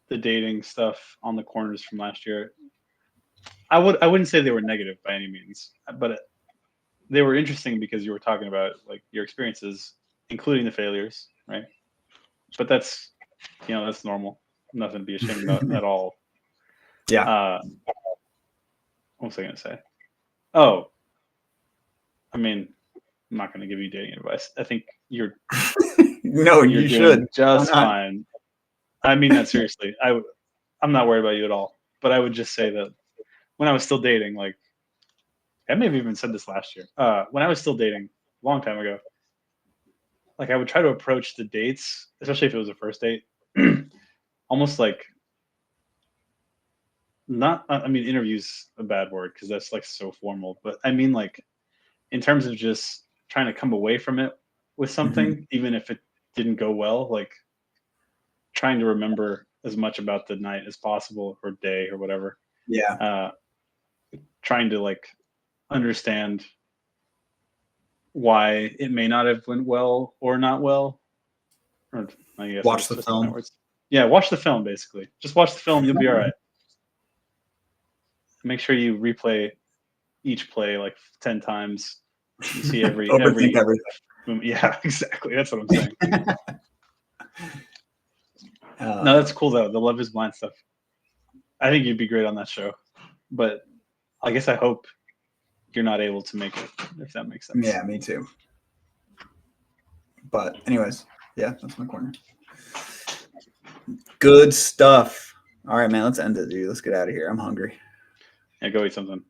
the dating stuff on the corners from last year. I wouldn't say they were negative by any means, but they were interesting because you were talking about like your experiences, including the failures, right? But that's that's normal. Nothing to be ashamed about at all. Yeah. What was I going to say? Oh, I mean, I'm not going to give you dating advice. I think you're no, you should just fine. I mean that seriously. I'm not worried about you at all. But I would just say that when I was still dating, like I may have even said this last year. When I was still dating, a long time ago, like I would try to approach the dates, especially if it was a first date, almost like not. I mean, interview's a bad word because that's like so formal. But I mean, like in terms of just trying to come away from it with something, even if it didn't go well, like trying to remember as much about the night as possible or day or whatever. Yeah. Trying to like understand why it may not have went well or not well. Or I guess watch the film. Yeah, watch the film basically. Just watch the film, you'll be all right. Make sure you replay each play like 10 times. You see every yeah, exactly. That's what I'm saying. No, that's cool though. The Love is Blind stuff. I think you'd be great on that show. But I guess I hope you're not able to make it, if that makes sense. Yeah, me too. But anyways, yeah, that's my corner. Good stuff. All right, man, let's end it, dude. Let's get out of here. I'm hungry. Yeah, go eat something.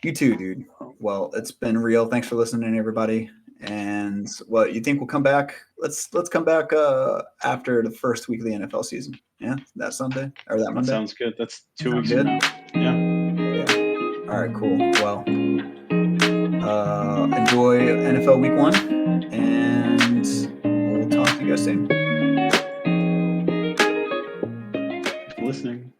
You too, dude. Well, it's been real. Thanks for listening, everybody. And what you think we'll come back? Let's come back after the first week of the NFL season. Yeah, that Sunday or that Monday. That sounds good. That's 2 weeks from now. Yeah. All right, cool. Well, enjoy NFL Week 1, and we'll talk to you guys soon. Thanks for listening.